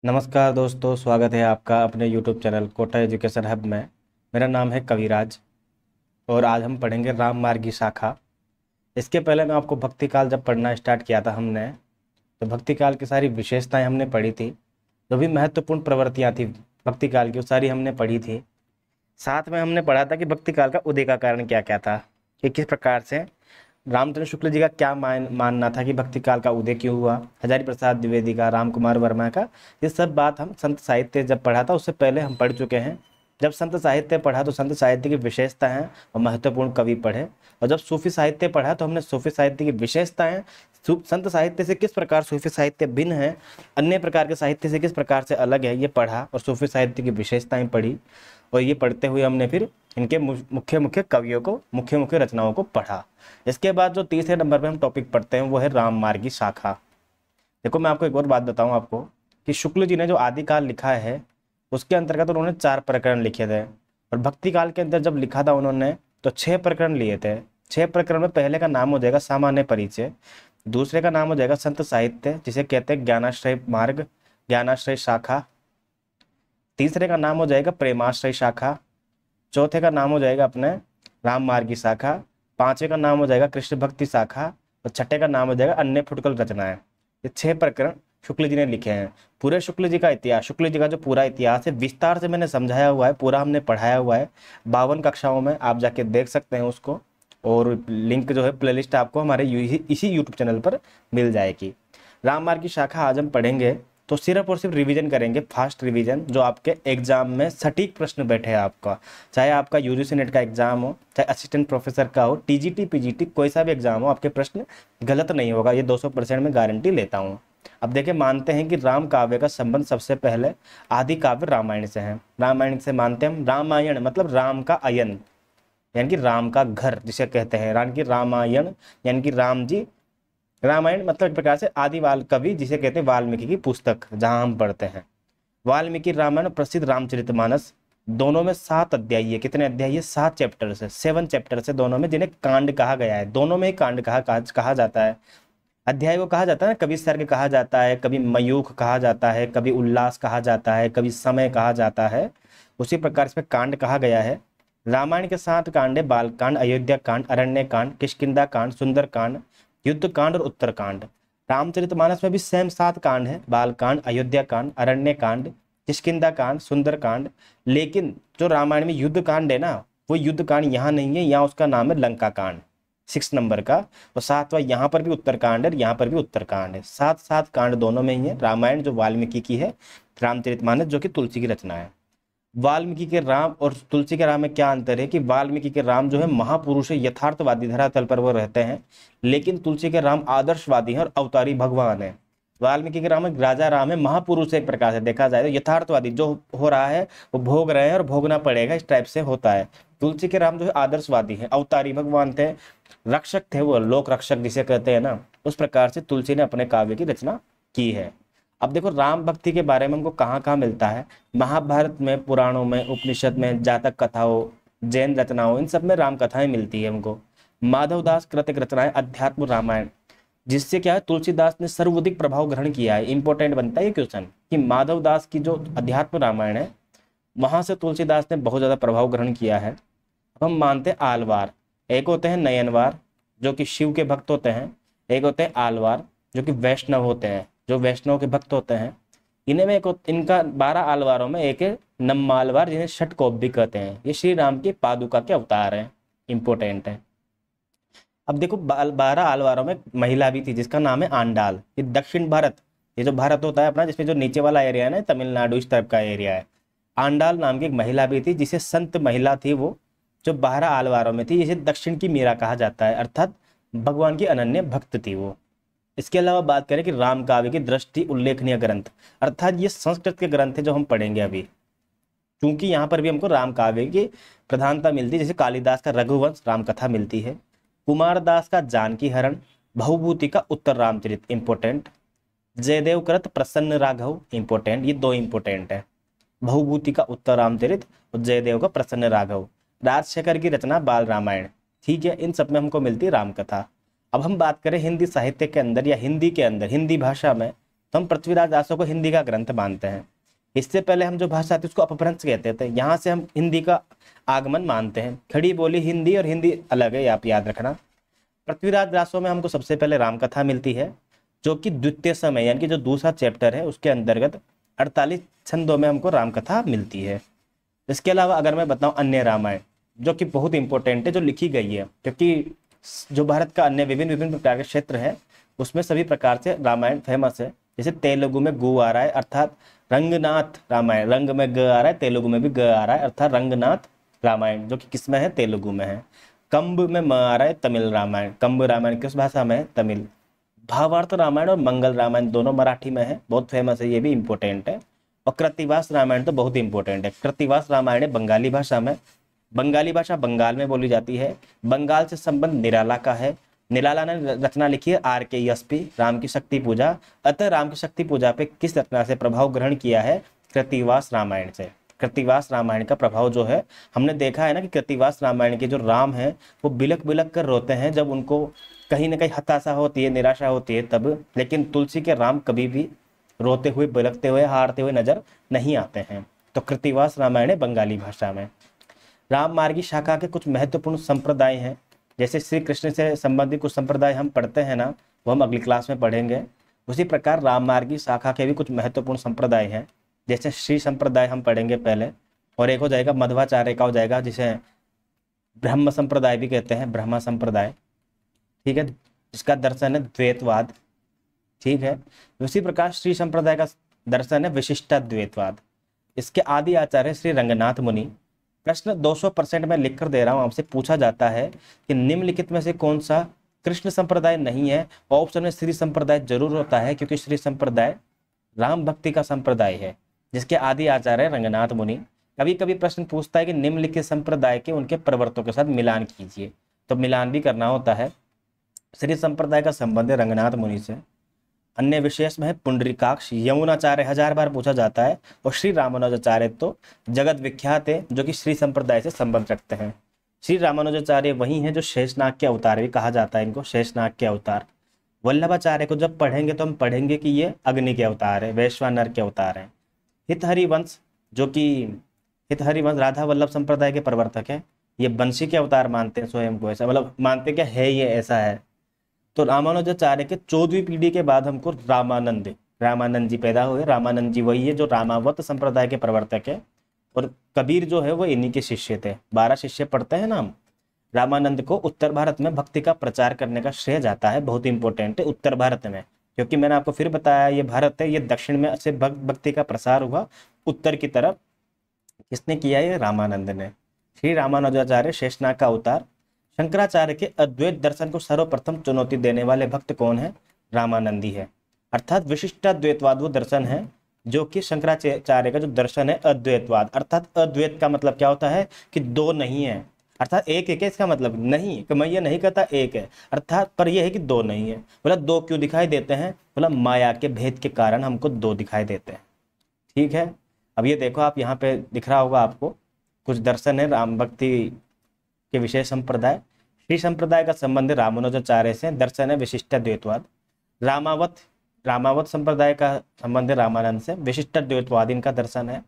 नमस्कार दोस्तों, स्वागत है आपका अपने YouTube channel Kota education hub में। मेरा नाम है कविराज और आज हम पढ़ेंगे राम मार्गी शाखा। इसके पहले मैं आपको भक्ति काल जब पढ़ना स्टार्ट किया था हमने, तो भक्ति काल की सारी विशेषताएं हमने पढ़ी थी। जो भी महत्वपूर्ण प्रवृत्तियां थी भक्ति काल की वो सारी हमने पढ़ी थी। साथ में हमने पढ़ा था कि भक्ति काल का उदय का कारण क्या क्या था, कि किस प्रकार से रामचंद्र शुक्ल जी का क्या मानना था कि भक्ति काल का उदय क्यों हुआ, हजारी प्रसाद द्विवेदी का, राम कुमार वर्मा का। ये सब बात हम संत साहित्य जब पढ़ा था उससे पहले हम पढ़ चुके हैं। जब संत साहित्य पढ़ा तो संत साहित्य की विशेषता है और महत्वपूर्ण कवि पढ़े, और जब सूफी साहित्य पढ़ा तो हमने सूफी साहित्य की विशेषताएं, संत साहित्य से किस प्रकार सूफी साहित्य भिन्न है, अन्य प्रकार के साहित्य से किस प्रकार से अलग है, ये पढ़ा और सूफी साहित्य की विशेषताएं पढ़ी। और ये पढ़ते हुए हमने फिर इनके मुख्य मुख्य कवियों को, मुख्य मुख्य रचनाओं को पढ़ा। इसके बाद जो तीसरे नंबर पे हम टॉपिक पढ़ते हैं वो है राम मार्गी शाखा। देखो, मैं आपको एक और बात बताऊं आपको कि शुक्ल जी ने जो आदिकाल लिखा है उसके अंतर्गत उन्होंने 4 प्रकरण लिखे थे, और भक्ति काल के अंदर जब लिखा था उन्होंने तो 6 प्रकरण लिए थे। 6 प्रकरण में पहले का नाम हो जाएगा सामान्य परिचय, दूसरे का नाम हो जाएगा संत साहित्य जिसे कहते हैं ज्ञानाश्रय मार्ग, ज्ञानाश्रय शाखा, तीसरे का नाम हो जाएगा प्रेमाश्रय शाखा, चौथे का नाम हो जाएगा अपने राम मार्गी शाखा, पांचवे का नाम हो जाएगा कृष्ण भक्ति शाखा, और छठे का नाम हो जाएगा अन्य फुटकल रचनाएं। ये 6 प्रकरण शुक्ल जी ने लिखे हैं। पूरे शुक्ल जी का इतिहास, शुक्ल जी का जो पूरा इतिहास है विस्तार से मैंने समझाया हुआ है, पूरा हमने पढ़ाया हुआ है 52 कक्षाओं में, आप जाके देख सकते हैं उसको। और लिंक जो है प्लेलिस्ट आपको हमारे इसी यूट्यूब चैनल पर मिल जाएगी। राम मार्गी शाखा आज हम पढ़ेंगे तो सिर्फ और सिर्फ रिवीजन करेंगे, फास्ट रिवीजन, जो आपके एग्जाम में सटीक प्रश्न बैठे हैं आपका। चाहे आपका यूजीसी नेट का एग्जाम हो, चाहे असिस्टेंट प्रोफेसर का हो, टीजीटी पीजीटी कोई सा भी एग्जाम हो, आपके प्रश्न गलत नहीं होगा, ये 200% में गारंटी लेता हूँ। अब देखिए, मानते हैं कि राम काव्य का संबंध सबसे पहले आदि काव्य रामायण से है। रामायण से मानते हैं हम। रामायण मतलब राम का अयन, यानी कि राम का घर जिसे कहते हैं, यानी कि रामायण यानी कि राम जी। रामायण मतलब एक प्रकार से आदि कवि जिसे कहते हैं वाल्मीकि की पुस्तक जहां हम पढ़ते हैं। वाल्मीकि रामायण प्रसिद्ध रामचरितमानस, दोनों में 7 अध्याय है। कितने अध्याय है? 7 चैप्टर है, 7 चैप्टर है दोनों में, जिन्हें कांड कहा गया है। दोनों में ही कांड कहा जाता है। अध्याय को कहा जाता है, कभी सर्ग कहा जाता है, कभी मयूख कहा जाता है, कभी उल्लास कहा जाता है, कभी समय कहा जाता है। उसी प्रकार इसमें कांड कहा गया है। रामायण के 7 कांड है, बाल कांड, अयोध्या कांड, अरण्य कांड, किष्किंधा कांड, सुंदर कांड, युद्ध कांड और उत्तर कांड। रामचरितमानस में भी सेम 7 कांड है, बाल कांड, अयोध्या कांड, अरण्य कांड, किष्किंधा कांड, सुंदर कांड। लेकिन जो रामायण में युद्ध कांड है ना, वो युद्ध कांड यहाँ नहीं है, यहाँ उसका नाम है लंका कांड, 6 नंबर का। और 7वां यहाँ पर भी उत्तर कांड है, यहाँ पर भी उत्तर कांड है। 7 कांड दोनों में ही है। रामायण जो वाल्मीकि की है, रामचरितमानस जो कि तुलसी की रचना है। वाल्मीकि के राम और तुलसी के राम में क्या अंतर है कि वाल्मीकि के राम जो है महापुरुष है, यथार्थवादी, धरातल पर वो रहते हैं, लेकिन तुलसी के राम आदर्शवादी हैं और अवतारी भगवान है। वाल्मीकि के राम एक राजा राम है, महापुरुष है, एक प्रकार से देखा जाए तो यथार्थवादी, जो हो रहा है वो भोग रहे हैं और भोगना पड़ेगा, इस टाइप से होता है। तुलसी के राम जो है आदर्शवादी है, अवतारी भगवान थे, रक्षक थे, वो लोक रक्षक जिसे कहते हैं ना, उस प्रकार से तुलसी ने अपने काव्य की रचना की है। अब देखो, राम भक्ति के बारे में हमको कहाँ कहाँ मिलता है? महाभारत में, पुराणों में, उपनिषद में, जातक कथाओं, जैन रचनाओं, इन सब में राम कथाएं मिलती है हमको। माधवदास कृत एक रचना है अध्यात्म रामायण, जिससे क्या है तुलसीदास ने सर्वाधिक प्रभाव ग्रहण किया है। इंपॉर्टेंट बनता है ये क्वेश्चन कि माधवदास की जो अध्यात्म रामायण है वहां से तुलसीदास ने बहुत ज्यादा प्रभाव ग्रहण किया है। अब हम मानते हैं आलवार, एक होते हैं नयनवार जो कि शिव के भक्त होते हैं, एक होते हैं आलवार जो कि वैष्णव होते हैं, जो वैष्णव के भक्त होते हैं। इन्हें में एक इनका 12 आलवारों में एक है नम्मालवार, जिन्हें षटकोप भी कहते हैं। ये श्री राम की पादुका के अवतार हैं, इंपॉर्टेंट है। अब देखो, 12 आलवारों में महिला भी थी जिसका नाम है आंडाल। ये दक्षिण भारत, ये जो भारत होता है अपना, जिसमें जो नीचे वाला एरिया है ना, तमिलनाडु इस तरफ का एरिया है। आंडाल नाम की एक महिला भी थी जिसे संत महिला थी, वो जो 12 आलवारों में थी, जिसे दक्षिण की मीरा कहा जाता है, अर्थात भगवान की अनन्य भक्त थी वो। इसके अलावा बात करें कि राम काव्य की दृष्टि उल्लेखनीय ग्रंथ, अर्थात ये संस्कृत के ग्रंथ है जो हम पढ़ेंगे अभी, क्योंकि यहाँ पर भी हमको राम काव्य की प्रधानता मिलती है। जैसे कालिदास का रघुवंश रामकथा मिलती है, कुमारदास का जानकी हरण, बहुभूति का उत्तर रामचरित, इंपोर्टेंट, जयदेव कृत प्रसन्न राघव, इंपोर्टेंट, ये 2 इंपोर्टेंट है, बहुभूति का उत्तर रामचरित और जयदेव का प्रसन्न राघव। राजशेखर की रचना बाल रामायण, ठीक है, इन सब में हमको मिलती है रामकथा। अब हम बात करें हिंदी साहित्य के अंदर या हिंदी के अंदर, हिंदी भाषा में, तो हम पृथ्वीराज दासों को हिंदी का ग्रंथ मानते हैं। इससे पहले हम जो भाषा थी उसको अपभ्रंश कहते थे, यहाँ से हम हिंदी का आगमन मानते हैं। खड़ी बोली हिंदी और हिंदी अलग है, आप याद रखना। पृथ्वीराज दासों में हमको सबसे पहले रामकथा मिलती है, जो कि द्वितीय समय यानी कि जो दूसरा चैप्टर है उसके अंतर्गत 48 छंदों में हमको रामकथा मिलती है। इसके अलावा अगर मैं बताऊं अन्य रामायण, जो कि बहुत इंपॉर्टेंट है, जो लिखी गई है, क्योंकि जो भारत का अन्य विभिन्न विभिन्न प्रकार के क्षेत्र है उसमें सभी प्रकार से रामायण फेमस है। जैसे तेलुगु में गु आ रहा है अर्थात रंगनाथ रामायण, रंग में ग आ रहा है, तेलुगु में भी ग आ रहा है अर्थात रंगनाथ रामायण, जो कि किस में है, तेलुगु में है। कंब में म आ रहा है, तमिल रामायण, कंब रामायण किस भाषा में है, तमिल। भावार्थ रामायण और मंगल रामायण दोनों मराठी में है, बहुत फेमस है, ये भी इंपॉर्टेंट है। और कृतिवास रामायण तो बहुत इंपॉर्टेंट है। कृतिवास रामायण है बंगाली भाषा में, बंगाली भाषा बंगाल में बोली जाती है। बंगाल से संबंध निराला का है। निराला ने रचना लिखी है RKESP, राम की शक्ति पूजा। अतः राम की शक्ति पूजा पे किस रचना से प्रभाव ग्रहण किया है, कृतिवास रामायण से। कृतिवास रामायण का प्रभाव जो है, हमने देखा है ना कि कृतिवास रामायण के जो राम है वो बिलक बिलक कर रोते हैं जब उनको कहीं ना कहीं हताशा होती है, निराशा होती है तब। लेकिन तुलसी के राम कभी भी रोते हुए, बिलकते हुए, हारते हुए नजर नहीं आते हैं। तो कृतिवास रामायण है बंगाली भाषा में। राम मार्गी शाखा के कुछ महत्वपूर्ण संप्रदाय हैं, जैसे श्री कृष्ण से संबंधित कुछ संप्रदाय हम पढ़ते हैं ना, वो हम अगली क्लास में पढ़ेंगे। उसी प्रकार राम मार्गी शाखा के भी कुछ महत्वपूर्ण संप्रदाय हैं, जैसे श्री संप्रदाय हम पढ़ेंगे पहले, और एक हो जाएगा मध्वाचार्य का हो जाएगा, जिसे ब्रह्म संप्रदाय भी कहते हैं, ब्रह्मा संप्रदाय, ठीक है, जिसका दर्शन है द्वैतवाद, ठीक है। उसी प्रकार श्री संप्रदाय का दर्शन है विशिष्टाद्वैतवाद। इसके आदि आचार्य श्री रंगनाथ मुनि। प्रश्न 200% में लिख कर दे रहा हूं, आपसे पूछा जाता है कि निम्नलिखित में से कौन सा कृष्ण संप्रदाय नहीं है। ऑप्शन में श्री संप्रदाय जरूर होता है, क्योंकि श्री संप्रदाय राम भक्ति का संप्रदाय है, जिसके आदि आचार्य रंगनाथ मुनि। कभी कभी प्रश्न पूछता है कि निम्नलिखित संप्रदाय के उनके प्रवर्तकों के साथ मिलान कीजिए, तो मिलान भी करना होता है। श्री संप्रदाय का संबंध है रंगनाथ मुनि से। अन्य विशेष में है पुंडरीकाक्ष, यमुनाचार्य 1000 बार पूछा जाता है, और श्री रामानुजाचार्य तो जगत विख्यात है, जो कि श्री संप्रदाय से संबंध रखते हैं। श्री रामानुजाचार्य वही हैं जो शेषनाग के अवतार भी कहा जाता है इनको, शेषनाग के अवतार। वल्लभाचार्य को जब पढ़ेंगे तो हम पढ़ेंगे कि ये अग्नि के अवतार है, वैश्वानर के अवतार हैं। हितहरिवंश, जो कि हितहरिवंश राधा वल्लभ संप्रदाय के प्रवर्तक है, ये बंशी के अवतार मानते हैं स्वयं को, ऐसा मतलब मानते क्या है, ये ऐसा है। तो रामानुजाचार्य के 14वीं पीढ़ी के बाद हमको रामानंद जी पैदा हुए। रामानंद जी वही है जो रामावत संप्रदाय के प्रवर्तक है, और कबीर जो है वो इन्हीं के शिष्य थे। 12 शिष्य पढ़ते हैं ना हम। रामानंद को उत्तर भारत में भक्ति का प्रचार करने का श्रेय जाता है, बहुत इंपॉर्टेंट है उत्तर भारत में, क्योंकि मैंने आपको फिर बताया ये भारत है, ये दक्षिण में से भक्ति का प्रसार हुआ उत्तर की तरफ। किसने किया, ये रामानंद ने। श्री रामानुजाचार्य शेषनाग का अवतार। शंकराचार्य के अद्वैत दर्शन को सर्वप्रथम चुनौती देने वाले भक्त कौन है, रामानंदी है। अर्थात विशिष्टाद्वैतवाद वो दर्शन है जो कि शंकराचार्य का जो दर्शन है अद्वैतवाद, अर्थात अद्वैत का मतलब क्या होता है कि दो नहीं है, अर्थात एक है, इसका मतलब नहीं कि मैं ये नहीं कहता एक है, अर्थात पर यह है कि दो नहीं है। बोला दो क्यों दिखाई देते हैं, बोला माया के भेद के कारण हमको दो दिखाई देते हैं, ठीक है। अब ये देखो आप यहाँ पे दिख रहा होगा आपको कुछ दर्शन है राम भक्ति के विशेष संप्रदाय। श्री संप्रदाय का संबंध रामानुजाचार्य से, दर्शन है विशिष्टाद्वैतवाद। रामावत संप्रदाय का संबंध है रामानंद से, विशिष्टाद्वैतवाद इनका दर्शन है।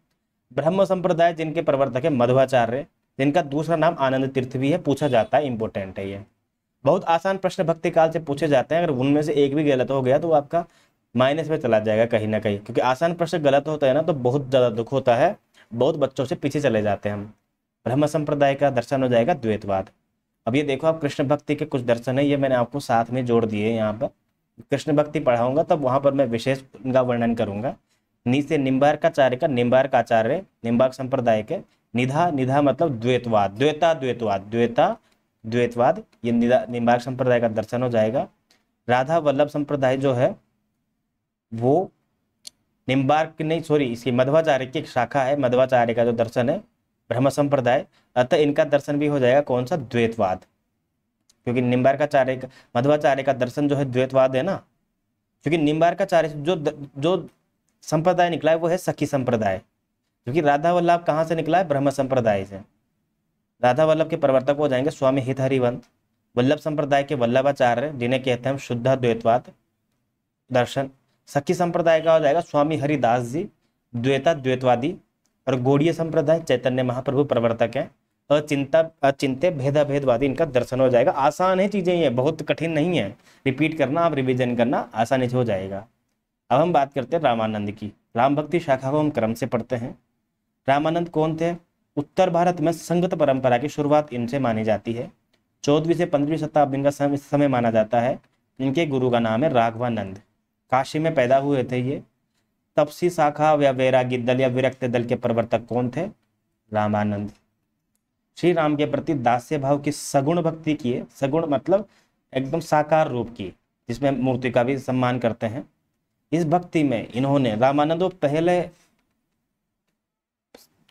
ब्रह्म संप्रदाय जिनके प्रवर्तक है मध्वाचार्य, जिनका दूसरा नाम आनंद तीर्थ भी है, पूछा जाता है, इंपॉर्टेंट है ये। बहुत आसान प्रश्न भक्ति काल से पूछे जाते हैं, अगर उनमें से एक भी गलत हो गया तो आपका माइनस में चला जाएगा कहीं ना कहीं, क्योंकि आसान प्रश्न गलत होता है ना तो बहुत ज़्यादा दुख होता है, बहुत बच्चों से पीछे चले जाते हैं हम। ब्रह्म संप्रदाय का दर्शन हो जाएगा द्वैतवाद। अब ये देखो आप कृष्ण भक्ति के कुछ दर्शन है, ये मैंने आपको साथ में जोड़ दिए। यहाँ पर कृष्ण भक्ति पढ़ाऊंगा तब वहाँ पर मैं विशेष उनका वर्णन करूंगा। नीचे निम्बार्काचार्य का, निम्बार्काचार्य निम्बार्क संप्रदाय के। निधा मतलब द्वैतवाद, द्वैतवाद, ये निम्बार्क संप्रदाय का दर्शन हो जाएगा। राधा वल्लभ संप्रदाय जो है वो निम्बार्क नहीं, सॉरी, इसकी मध्वाचार्य की एक शाखा है। मध्वाचार्य का जो दर्शन है ब्रह्म संप्रदाय, अतः इनका दर्शन भी हो जाएगा कौन सा, द्वैतवाद, क्योंकि निम्बार्काचार्य मध्वाचार्य का दर्शन जो है द्वैतवाद है ना। क्योंकि निम्बार्काचार्य जो संप्रदाय निकला है वो है सखी संप्रदाय, क्योंकि राधा वल्लभ कहाँ से निकला है, ब्रह्म संप्रदाय से। राधा वल्लभ के प्रवर्तक हो जाएंगे स्वामी हितहरिवंश। वल्लभ संप्रदाय के वल्लभाचार्य जिन्हें कहते हैं शुद्ध द्वैतवाद दर्शन। सखी संप्रदाय का हो जाएगा स्वामी हरिदास जी, द्वैता द्वैतवादी, और गौड़ीय संप्रदाय चैतन्य महाप्रभु प्रवर्तक है, अचिंत्य भेदा भेदवादी इनका दर्शन हो जाएगा। आसान है चीजें, ये बहुत कठिन नहीं है, रिपीट करना, आप रिवीजन करना, आसानी से हो जाएगा। अब हम बात करते हैं रामानंद की। राम भक्ति शाखा को हम क्रम से पढ़ते हैं। रामानंद कौन थे? उत्तर भारत में संगत परंपरा की शुरुआत इनसे मानी जाती है। 14वीं से 15वीं शताब्दी का समय माना जाता है। इनके गुरु का नाम है राघवानंद। काशी में पैदा हुए थे ये। तपसी शाखा या वैरागी दल या विरक्त दल के प्रवर्तक कौन थे? रामानंद। श्री राम के प्रति दास्य भाव की सगुण भक्ति की है। सगुण मतलब एकदम साकार रूप की, जिसमें मूर्ति का भी सम्मान करते हैं। इस भक्ति में इन्होंने, रामानंद वो पहले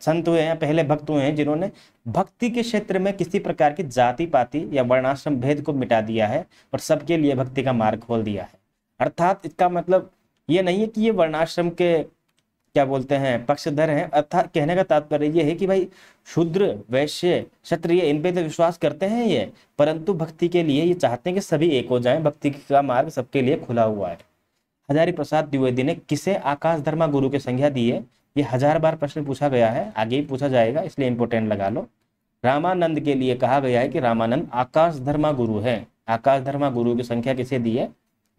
संत हुए हैं, पहले भक्त हुए हैं जिन्होंने भक्ति के क्षेत्र में किसी प्रकार की जाति पाति या वर्णाश्रम भेद को मिटा दिया है और सबके लिए भक्ति का मार्ग खोल दिया है। अर्थात इसका मतलब ये नहीं है कि ये वर्णाश्रम के क्या बोलते हैं पक्षधर हैं। अर्थात कहने का तात्पर्य ये है कि भाई शूद्र वैश्य क्षत्रिय इन पे तो विश्वास करते हैं ये, परंतु भक्ति के लिए ये चाहते हैं कि सभी एक हो जाएं। भक्ति का मार्ग सबके लिए खुला हुआ है। हजारी प्रसाद द्विवेदी ने किसे आकाश धर्मा गुरु की संज्ञा दी है? ये 1000 बार प्रश्न पूछा गया है, आगे भी पूछा जाएगा, इसलिए इंपोर्टेंट लगा लो। रामानंद के लिए कहा गया है कि रामानंद आकाश धर्मा गुरु है। आकाश धर्मा गुरु की संख्या किसे दी है?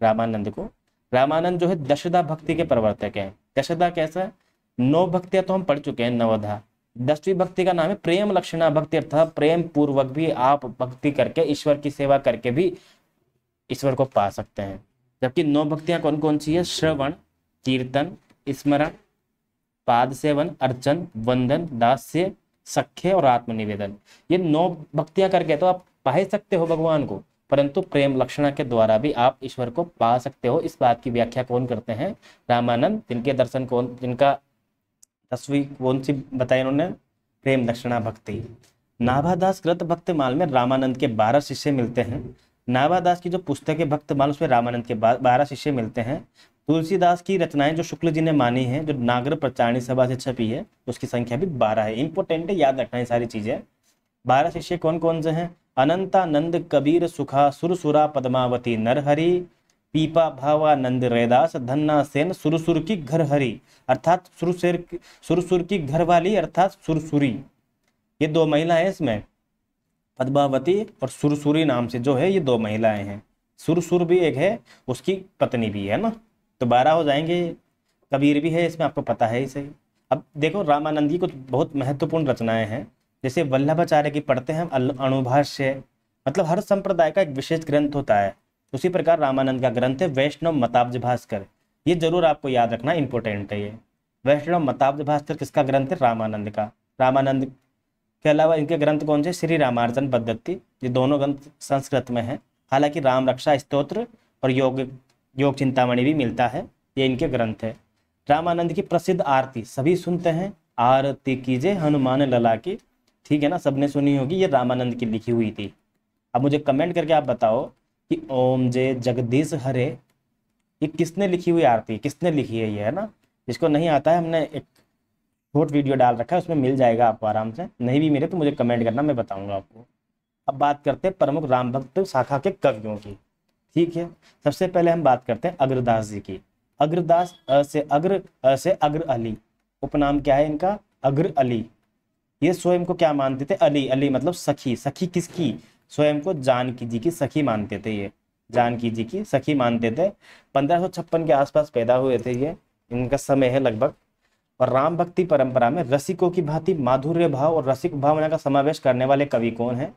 रामानंद को। रामानंद जो है दशदा भक्ति के प्रवर्तक हैं। दशदा कैसा? 9 भक्तियां तो हम पढ़ चुके हैं, नवधा। 10वीं भक्ति का नाम है प्रेम लक्षणा भक्ति, अर्थात प्रेम पूर्वक भी आप भक्ति करके ईश्वर की सेवा करके भी ईश्वर को पा सकते हैं। जबकि 9 भक्तियां कौन कौन सी है? श्रवण, कीर्तन, स्मरण, पाद सेवन, अर्चन, वंदन, दास्य, सख्य और आत्मनिवेदन। ये 9 भक्तियां करके तो आप पा ही सकते हो भगवान को, परंतु प्रेम लक्षणा के द्वारा भी आप ईश्वर को पा सकते हो। इस बात की व्याख्या कौन करते हैं? रामानंद। जिनके दर्शन कौन, जिनका 10वीं कौन सी बताई इन्होंने? प्रेम लक्षणा भक्ति। नाभादास कृत भक्तमाल में रामानंद के 12 शिष्य मिलते हैं। नाभादास की जो पुस्तक है भक्तमाल, उसमें रामानंद के 12 शिष्य मिलते हैं। तुलसीदास की रचनाएं जो शुक्ल जी ने मानी है, जो नागर प्रचारणी सभा से छपी है, उसकी संख्या भी 12 है। इंपोर्टेंट है, याद रखना ये सारी चीजें। 12 शिष्य कौन कौन से हैं? अनंतानंद, कबीर, सुखा, सुरसुरा, पद्मावती, नरहरि, पीपा, भावानंद, रैदास, धन्ना सेन, सुरसुर की घर हरी, अर्थात सुरसुर की घर वाली, अर्थात सुरसुरी। ये 2 महिलाएं हैं इसमें, पद्मावती और सुरसुरी नाम से जो है ये 2 महिलाएं हैं। सुरसुर भी एक है, उसकी पत्नी भी है ना, तो 12 हो जाएंगे। कबीर भी है इसमें, आपको पता है ही सही। अब देखो रामानंद की कुछ बहुत महत्वपूर्ण रचनाएं हैं, जैसे वल्लभाचार्य की पढ़ते हैं हम अणुभाष्य, मतलब हर संप्रदाय का एक विशेष ग्रंथ होता है। उसी प्रकार रामानंद का ग्रंथ है वैष्णव मताब्ज भास्कर। ये जरूर आपको याद रखना, इंपॉर्टेंट है ये। वैष्णव मताब्ज भास्कर किसका ग्रंथ है? रामानंद का। रामानंद के अलावा इनके ग्रंथ कौन से? श्री रामार्जन पद्धति, ये दोनों ग्रंथ संस्कृत में है। हालांकि राम रक्षा स्तोत्र और योग चिंतामणि भी मिलता है, ये इनके ग्रंथ है। रामानंद की प्रसिद्ध आरती सभी सुनते हैं, आरती कीजिए हनुमान लला की, ठीक है ना, सबने सुनी होगी। ये रामानंद की लिखी हुई थी। अब मुझे कमेंट करके आप बताओ कि ओम जय जगदीश हरे, ये किसने लिखी हुई आरती, किसने लिखी है ये, है ना। जिसको नहीं आता है, हमने एक शॉर्ट वीडियो डाल रखा है, उसमें मिल जाएगा आपको आराम से। नहीं भी मिले तो मुझे कमेंट करना, मैं बताऊंगा आपको। अब बात करते हैं प्रमुख राम भक्त शाखा के कवियों की, ठीक है। सबसे पहले हम बात करते हैं अग्रदास जी की। अग्रदास, से अग्र अली, उपनाम क्या है इनका? अग्र अली। ये स्वयं को क्या मानते थे? अली। अली मतलब सखी। सखी किसकी? स्वयं को जानकी जी की सखी मानते थे ये, जानकी जी की सखी मानते थे। 1556 के आसपास पैदा हुए थे ये, इनका समय है लगभग। और राम भक्ति परंपरा में रसिकों की भांति माधुर्य भाव और रसिक भावना का समावेश करने वाले कवि कौन है?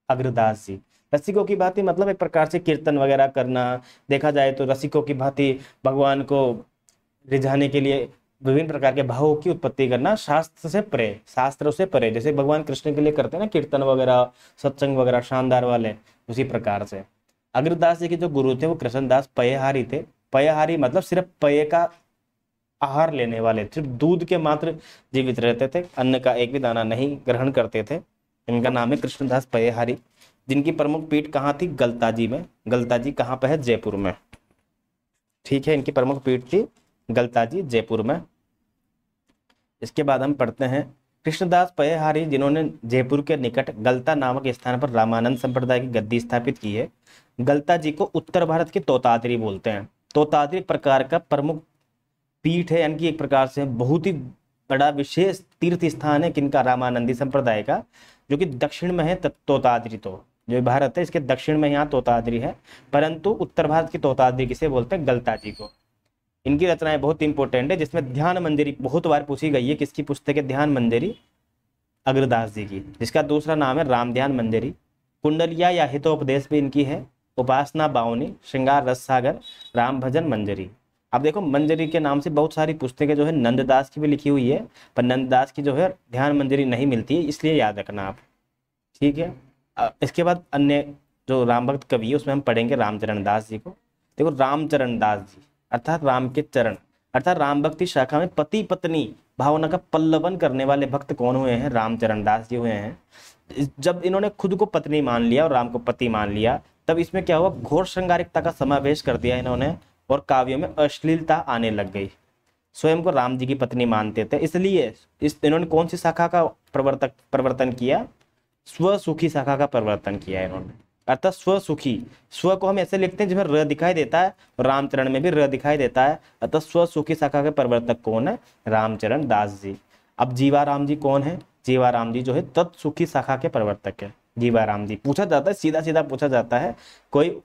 अग्रदास जी। रसिकों की भांति मतलब एक प्रकार से कीर्तन वगैरह करना, देखा जाए तो रसिकों की भांति भगवान को रिझाने के लिए विभिन्न प्रकार के भावों की उत्पत्ति करना, शास्त्र से परे, शास्त्रों से परे, जैसे भगवान कृष्ण के लिए करते हैं ना कीर्तन वगैरह, सत्संग वगैरह शानदार वाले, उसी प्रकार से। अग्रदास जी के जो गुरु थे वो कृष्णदास पयहारी थे। पयहारी मतलब सिर्फ पय का आहार लेने वाले, सिर्फ दूध के मात्र जीवित रहते थे, अन्न का एक भी दाना नहीं ग्रहण करते थे। इनका नाम है कृष्णदास पयहारी, जिनकी प्रमुख पीठ कहाँ थी? गलताजी में। गलताजी कहाँ पे है? जयपुर में, ठीक है। इनकी प्रमुख पीठ थी गलताजी, जयपुर में। इसके बाद हम पढ़ते हैं कृष्णदास पयहारी, जिन्होंने जयपुर के निकट गलता नामक स्थान पर रामानंद संप्रदाय की गद्दी स्थापित की है। गलता जी को उत्तर भारत के तोतातरी बोलते हैं। तोताद्री एक प्रकार का प्रमुख पीठ है, यानी कि एक प्रकार से बहुत ही बड़ा विशेष तीर्थ स्थान है किनका, रामानंदी संप्रदाय का, जो कि दक्षिण में है तोताद्री। तो जो भारत है इसके दक्षिण में यहाँ तोताद्री है, परंतु उत्तर भारत की तोताद्री किसे बोलते हैं, गलता जी को। इनकी रचनाएं बहुत इंपॉर्टेंट है, जिसमें ध्यान मंजरी बहुत बार पूछी गई है। किसकी पुस्तक है, ध्यान मंजरी, अग्रदास जी की, जिसका दूसरा नाम है राम ध्यान मंजरी। कुंडलिया या हितोपदेश भी इनकी है, उपासना बावनी, श्रृंगार रस सागर, राम भजन मंजरी। अब देखो मंजरी के नाम से बहुत सारी पुस्तकें जो है नंददास की भी लिखी हुई है, पर नंददास की जो है ध्यान मंजरी नहीं मिलती है, इसलिए याद रखना आप, ठीक है। इसके बाद अन्य जो राम भक्त कवि है उसमें हम पढ़ेंगे रामचरण दास जी को। देखो रामचरण दास जी अर्थात राम के चरण, अर्थात राम भक्ति शाखा में पति पत्नी भावना का पल्लवन करने वाले भक्त कौन हुए हैं, रामचरण दास जी हुए हैं। जब इन्होंने खुद को पत्नी मान लिया और राम को पति मान लिया, तब इसमें क्या हुआ, घोर श्रृंगारिकता का समावेश कर दिया इन्होंने, और काव्यों में अश्लीलता आने लग गई। स्वयं को राम जी की पत्नी मानते थे, इसलिए इन्होंने कौन सी शाखा का प्रवर्तन किया, स्वसुखी शाखा का प्रवर्तन किया इन्होंने, अर्थात स्वसुखी। स्व को हम ऐसे लिखते हैं जिसमें र दिखाई देता है, और रामचरण में भी र दिखाई देता है, अर्थात स्वसुखी शाखा के प्रवर्तक कौन है, रामचरण दास जी। अब जीवाराम जी कौन है, जीवाराम जी जो है तत्सुखी शाखा के प्रवर्तक है। जीवाराम जी पूछा जाता है, सीधा सीधा पूछा जाता है, कोई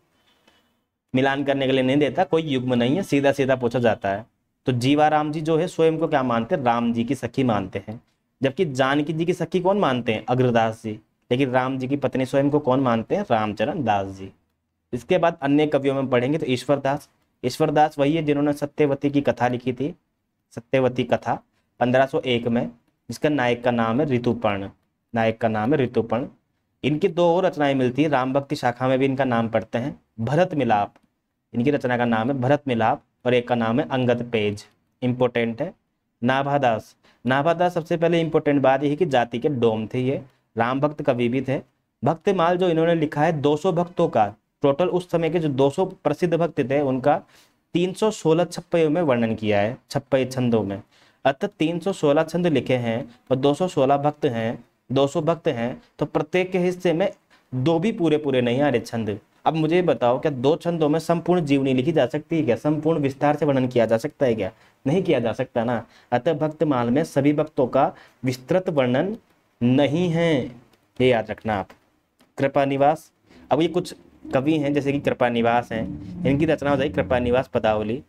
मिलान करने के लिए नहीं देता, कोई युग्म नहीं है, सीधा सीधा पूछा जाता है। तो जीवाराम जी जो है स्वयं को क्या मानते हैं, राम जी की सखी मानते हैं, जबकि जानकी जी की सखी कौन मानते हैं, अग्रदास जी। लेकिन राम जी की पत्नी स्वयं को कौन मानते हैं, रामचरण दास जी। इसके बाद अन्य कवियों में पढ़ेंगे तो ईश्वरदास। ईश्वरदास वही है जिन्होंने सत्यवती की कथा लिखी थी, सत्यवती कथा 1501 में, जिसका नायक का नाम है ऋतुपर्ण, नायक का नाम है ऋतुपर्ण। इनकी दो और रचनाएं मिलती है, राम भक्ति शाखा में भी इनका नाम पढ़ते हैं, भरत मिलाप, इनकी रचना का नाम है भरत मिलाप, और एक का नाम है अंगद पेज, इंपोर्टेंट है। नाभादास, नाभादास सबसे पहले इंपोर्टेंट बात यह है कि जाति के डोम थे, ये राम भक्त कवि भी थे। भक्तमाल जो इन्होंने लिखा है 200 भक्तों का, टोटल उस समय के जो 200 प्रसिद्ध भक्त थे उनका 316 छप्पयों में वर्णन किया है, छप्पय छंदों में, अर्थात 316 छंद लिखे हैं और 216 भक्त हैं, 200 भक्त हैं, तो प्रत्येक के हिस्से में दो भी पूरे पूरे नहीं आ रहे छंद। अब मुझे बताओ, क्या दो छंदों में संपूर्ण जीवनी लिखी जा सकती है क्या, संपूर्ण विस्तार से वर्णन किया जा सकता है क्या, नहीं किया जा सकता ना। अतः भक्तमाल में सभी भक्तों का विस्तृत वर्णन नहीं है, ये याद रखना आप। कृपा निवास, अब ये कुछ कवि हैं जैसे कि कृपा निवास हैं, इनकी रचना हो जाएगी कृपा निवास पदावली।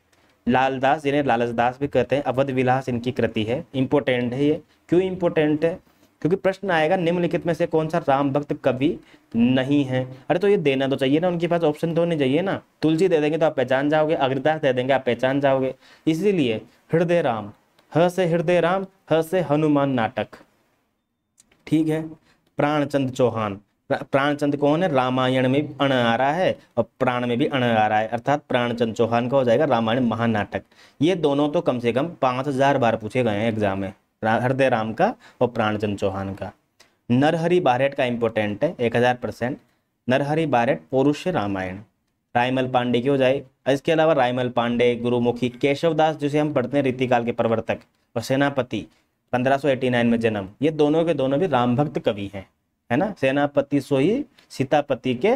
लालदास जिन्हें लालचदास भी कहते हैं, अवध विलास इनकी कृति है, इंपोर्टेंट है ये। क्यों इंपोर्टेंट है, क्योंकि प्रश्न आएगा निम्नलिखित में से कौन सा राम भक्त कवि नहीं है। अरे तो ये देना तो चाहिए ना, उनके पास ऑप्शन तो होने चाहिए ना। तुलसी दे देंगे तो आप पहचान जाओगे, अग्रदास दे देंगे आप पहचान जाओगे, इसीलिए हृदय राम, ह से हृदय राम, ह से हनुमान नाटक, ठीक है। प्राणचंद चौहान, प्राणचंद कौन है, रामायण में भी अण आ रहा है और प्राण में भी अण आ रहा है, अर्थात प्राणचंद चौहान का हो जाएगा रामायण महानाटक। ये दोनों तो कम से कम 5000 बार पूछे गए हैं एग्जाम में, हृदय राम का और प्राणचंद चौहान का। नरहरि बारेट का इंपोर्टेंट है 1000%, नरहरि बारेट पौरुष रामायण। रायमल पांडे की हो जाए, इसके अलावा रायमल पांडे, गुरुमुखी, केशवदास जिसे हम पढ़ते हैं रीतिकाल के प्रवर्तक, और सेनापति 1589 में जन्म, ये दोनों के दोनों भी राम भक्त कवि हैं, है ना। सेनापति सोई सीतापति के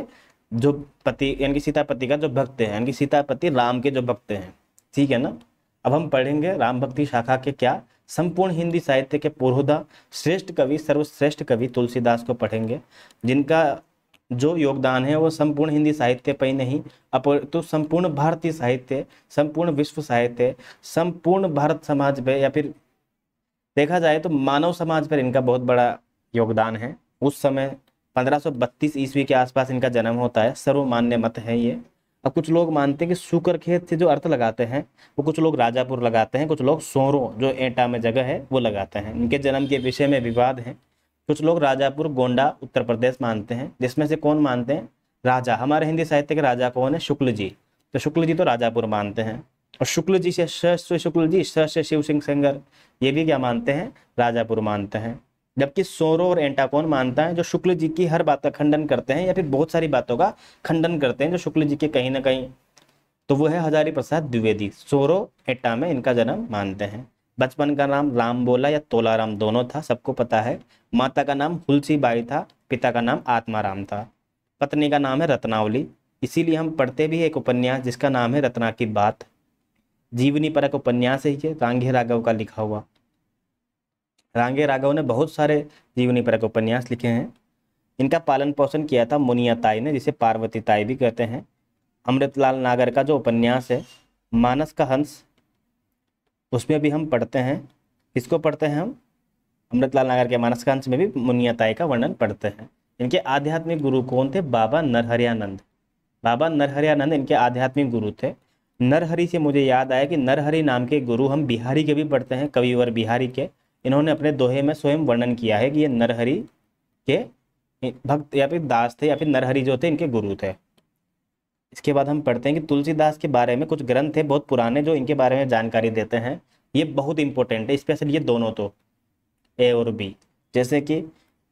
जो पति, यानी कि सीतापति का जो भक्त है, यानी कि सीतापति राम के जो भक्त हैं, ठीक है ना। अब हम पढ़ेंगे राम भक्ति शाखा के क्या, संपूर्ण हिंदी साहित्य के पुरोधा श्रेष्ठ कवि, सर्वश्रेष्ठ कवि तुलसीदास को पढ़ेंगे, जिनका जो योगदान है वो संपूर्ण हिंदी साहित्य पर ही नहीं तो संपूर्ण भारतीय साहित्य, संपूर्ण विश्व साहित्य, संपूर्ण भारत समाज पे, या फिर देखा जाए तो मानव समाज पर इनका बहुत बड़ा योगदान है। उस समय 1532 ईस्वी के आसपास इनका जन्म होता है, सर्वमान्य मत है ये। अब कुछ लोग मानते हैं कि शुकर खेत से जो अर्थ लगाते हैं वो कुछ लोग राजापुर लगाते हैं, कुछ लोग सोरो जो एटा में जगह है वो लगाते हैं। इनके जन्म के विषय में विवाद है। कुछ लोग राजापुर गोंडा उत्तर प्रदेश मानते हैं, जिसमें से कौन मानते हैं, राजा, हमारे हिंदी साहित्य के राजा कौन है, शुक्ल जी, तो शुक्ल जी तो राजापुर मानते हैं। और शुक्ल जी से शुक्ल जी, से शिव सिंह सेंगर, ये भी क्या मानते हैं, राजापुर मानते हैं। जबकि सोरो और एंटा कौन मानता है, जो शुक्ल जी की हर बात का खंडन करते हैं या फिर बहुत सारी बातों का खंडन करते हैं जो शुक्ल जी के कहीं ना कहीं, तो वो है हजारी प्रसाद द्विवेदी। सोरो एटा में इनका जन्म मानते हैं। बचपन का नाम राम बोला या तोलाराम दोनों था, सबको पता है। माता का नाम हुलसी बाई था, पिता का नाम आत्माराम था। पत्नी का नाम है रत्नावली। इसीलिए हम पढ़ते भी एक उपन्यास जिसका नाम है रत्ना की बात। जीवनी परक उपन्यास है ये, रांगे राघव का लिखा हुआ। रांगे राघव ने बहुत सारे जीवनी परक उपन्यास लिखे हैं। इनका पालन पोषण किया था मुनिया ताई ने, जिसे पार्वती ताई भी कहते हैं। अमृतलाल नागर का जो उपन्यास है मानस का हंस, उसमें भी हम पढ़ते हैं, इसको पढ़ते हैं हम, अमृतलाल नागर के मानस का हंस में भी मुनिया ताई का वर्णन पढ़ते हैं। इनके आध्यात्मिक गुरु कौन थे? बाबा नरहरियानंद। बाबा नरहरियानंद इनके आध्यात्मिक गुरु थे। नरहरि से मुझे याद आया कि नरहरि नाम के गुरु हम बिहारी के भी पढ़ते हैं, कविवर बिहारी के। इन्होंने अपने दोहे में स्वयं वर्णन किया है कि ये नरहरि के भक्त या फिर दास थे, या फिर नरहरि जो थे इनके गुरु थे। इसके बाद हम पढ़ते हैं कि तुलसीदास के बारे में कुछ ग्रंथ थे बहुत पुराने जो इनके बारे में जानकारी देते हैं। ये बहुत इंपॉर्टेंट है, स्पेशली ये दोनों तो, ए और बी। जैसे कि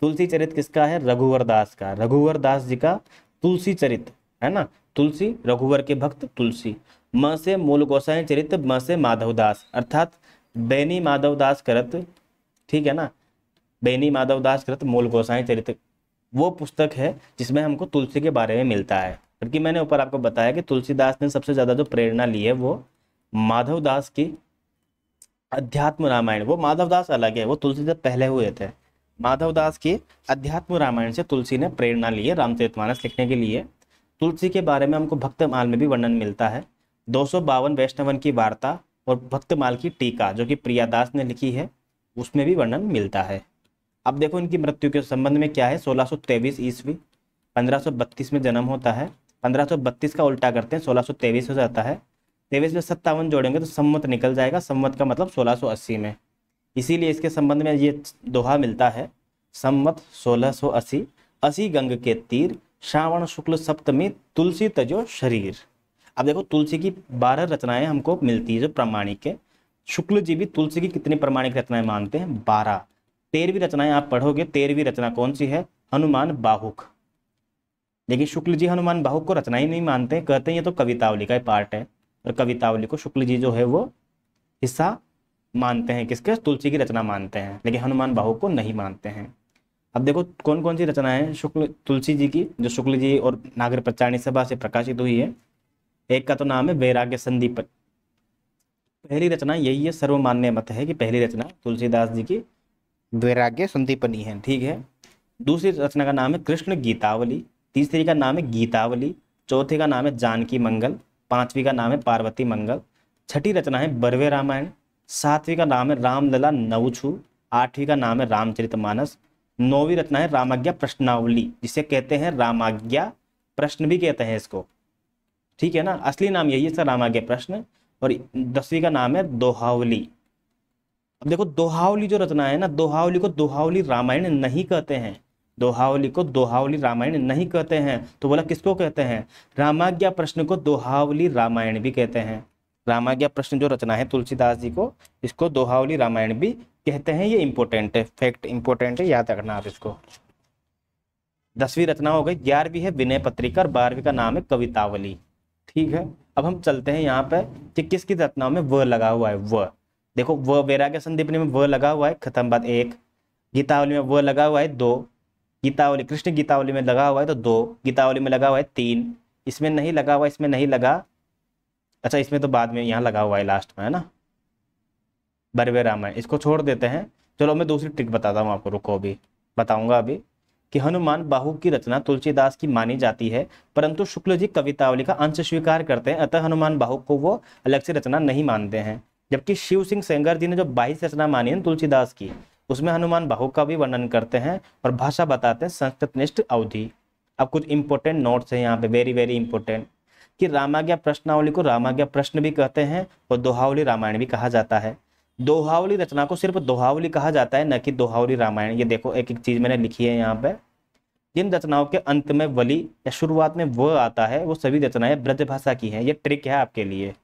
तुलसी चरित किसका है? रघुवर दास का। रघुवर दास जी का तुलसी चरित है ना, तुलसी रघुवर के भक्त तुलसी। म से मूल गोसाई चरित, म से माधवदास, अर्थात बैनी माधवदास करत, ठीक है ना, बैनी माधवदास कृत मूल गोसाई चरित वो पुस्तक है जिसमें हमको तुलसी के बारे में मिलता है। क्योंकि मैंने ऊपर आपको बताया कि तुलसीदास ने सबसे ज़्यादा जो प्रेरणा ली है वो माधवदास की अध्यात्म रामायण, वो माधवदास अलग है, वो तुलसी से पहले हुए थे। माधवदास की अध्यात्म रामायण से तुलसी ने प्रेरणा ली है रामचरितमानस लिखने के लिए। तुलसी के बारे में हमको भक्तमाल में भी वर्णन मिलता है। 252 वैष्णवन की वार्ता और भक्तमाल की टीका जो कि प्रियादास ने लिखी है, उसमें भी वर्णन मिलता है। अब देखो इनकी मृत्यु के संबंध में क्या है। 1623 ईस्वी, 1532 में जन्म होता है। 1532 का उल्टा करते हैं 1623 हो जाता है। 23 में 57 जोड़ेंगे तो संवत निकल जाएगा, संवत का मतलब 1680 में। इसीलिए इसके संबंध में ये दोहा मिलता है, संवत 1680, 80 गंग के तीर, श्रावण शुक्ल सप्तमी, तुलसी तजो शरीर। अब देखो तुलसी की 12 रचनाएं हमको मिलती है जो प्रामाणिक है। शुक्ल जी भी तुलसी की कितनी प्रामाणिक रचनाएं मानते हैं? 12। 13वीं रचनाएं आप पढ़ोगे, 13वीं रचना कौन सी है? हनुमान बाहुक। लेकिन शुक्ल जी हनुमान बाहुक को रचना ही नहीं मानते, कहते हैं ये तो कवितावली का पार्ट है। और कवितावली को शुक्ल जी जो है वो हिस्सा मानते हैं, किसके? तुलसी की रचना मानते हैं, लेकिन हनुमान बाहुक को नहीं मानते हैं। अब देखो कौन कौन सी रचनाएं हैं शुक्ल तुलसी जी की, जो शुक्ल जी और नागर पंचायणी सभा से प्रकाशित हुई है। एक का तो नाम है वैराग्य संदीप। पहली रचना यही है, सर्वमान्य मत है कि पहली रचना तुलसीदास जी की वैराग्य संदीपनी है, ठीक है। दूसरी रचना का नाम है कृष्ण गीतावली। तीसरी का नाम है गीतावली। चौथी का नाम है जानकी मंगल। पांचवी का नाम है पार्वती मंगल। छठी रचना है बरवे रामायण। सातवीं का नाम है रामलला नवछू। आठवीं का नाम है रामचरितमानस। नौवीं रचना है रामाज्ञा प्रश्नावली, जिसे कहते हैं रामाज्ञा प्रश्न भी कहते हैं इसको, ठीक है ना, असली नाम यही है इसका, रामाज्ञा प्रश्न। और 10वीं का नाम है दोहावली। अब देखो दोहावली जो रचना है ना, दोहावली को दोहावली रामायण नहीं कहते हैं, दोहावली को दोहावली रामायण नहीं कहते हैं। तो बोला किसको कहते हैं? रामाज्ञा प्रश्न को दोहावली रामायण भी कहते हैं। रामाज्ञा प्रश्न जो रचना है तुलसीदास जी को, इसको दोहावली रामायण भी कहते हैं। ये इंपॉर्टेंट है, फैक्ट इंपॉर्टेंट है, याद रखना आप इसको। 10वीं रचना हो गई। 11वीं है विनय पत्रिका और 12वीं का नाम है कवितावली, ठीक है। अब हम चलते हैं यहाँ पे कि किसकी रचनाओं में व लगा हुआ है। व देखो, व वैराग्य संदीपनी में व लगा हुआ है, खत्म बात 1। गीतावली में व लगा हुआ है 2। गीतावली कृष्ण गीतावली में लगा हुआ है तो 2। गीतावली में लगा हुआ है 3। इसमें नहीं लगा हुआ, इसमें नहीं लगा, अच्छा इसमें तो बाद में यहाँ लगा हुआ है लास्ट में, है ना, बरवे रामायण, इसको छोड़ देते हैं। चलो मैं दूसरी ट्रिक बताता हूँ आपको, रुको अभी बताऊंगा अभी, कि हनुमान बाहुक की रचना तुलसीदास की मानी जाती है, परंतु शुक्ल जी कवितावली का अंश स्वीकार करते हैं, अतः हनुमान बाहुक को वो अलग से रचना नहीं मानते हैं। जबकि शिव सिंह सेंगर जी ने जो 22 रचना मानी है तुलसीदास की, उसमें हनुमान बाहुक का भी वर्णन करते हैं और भाषा बताते हैं संस्कृतनिष्ठ अवधि। अब कुछ इंपॉर्टेंट नोट्स है यहाँ पे, वेरी वेरी इंपॉर्टेंट, कि रामाज्ञा प्रश्नावली को रामाज्ञा प्रश्न भी कहते हैं और दोहावली रामायण भी कहा जाता है। दोहावली रचना को सिर्फ दोहावली कहा जाता है, न कि दोहावली रामायण। ये देखो एक एक चीज मैंने लिखी है यहाँ पे। जिन रचनाओं के अंत में वली या शुरुआत में व आता है वो सभी रचनाएं ब्रजभाषा की हैं। ये ट्रिक है आपके लिए।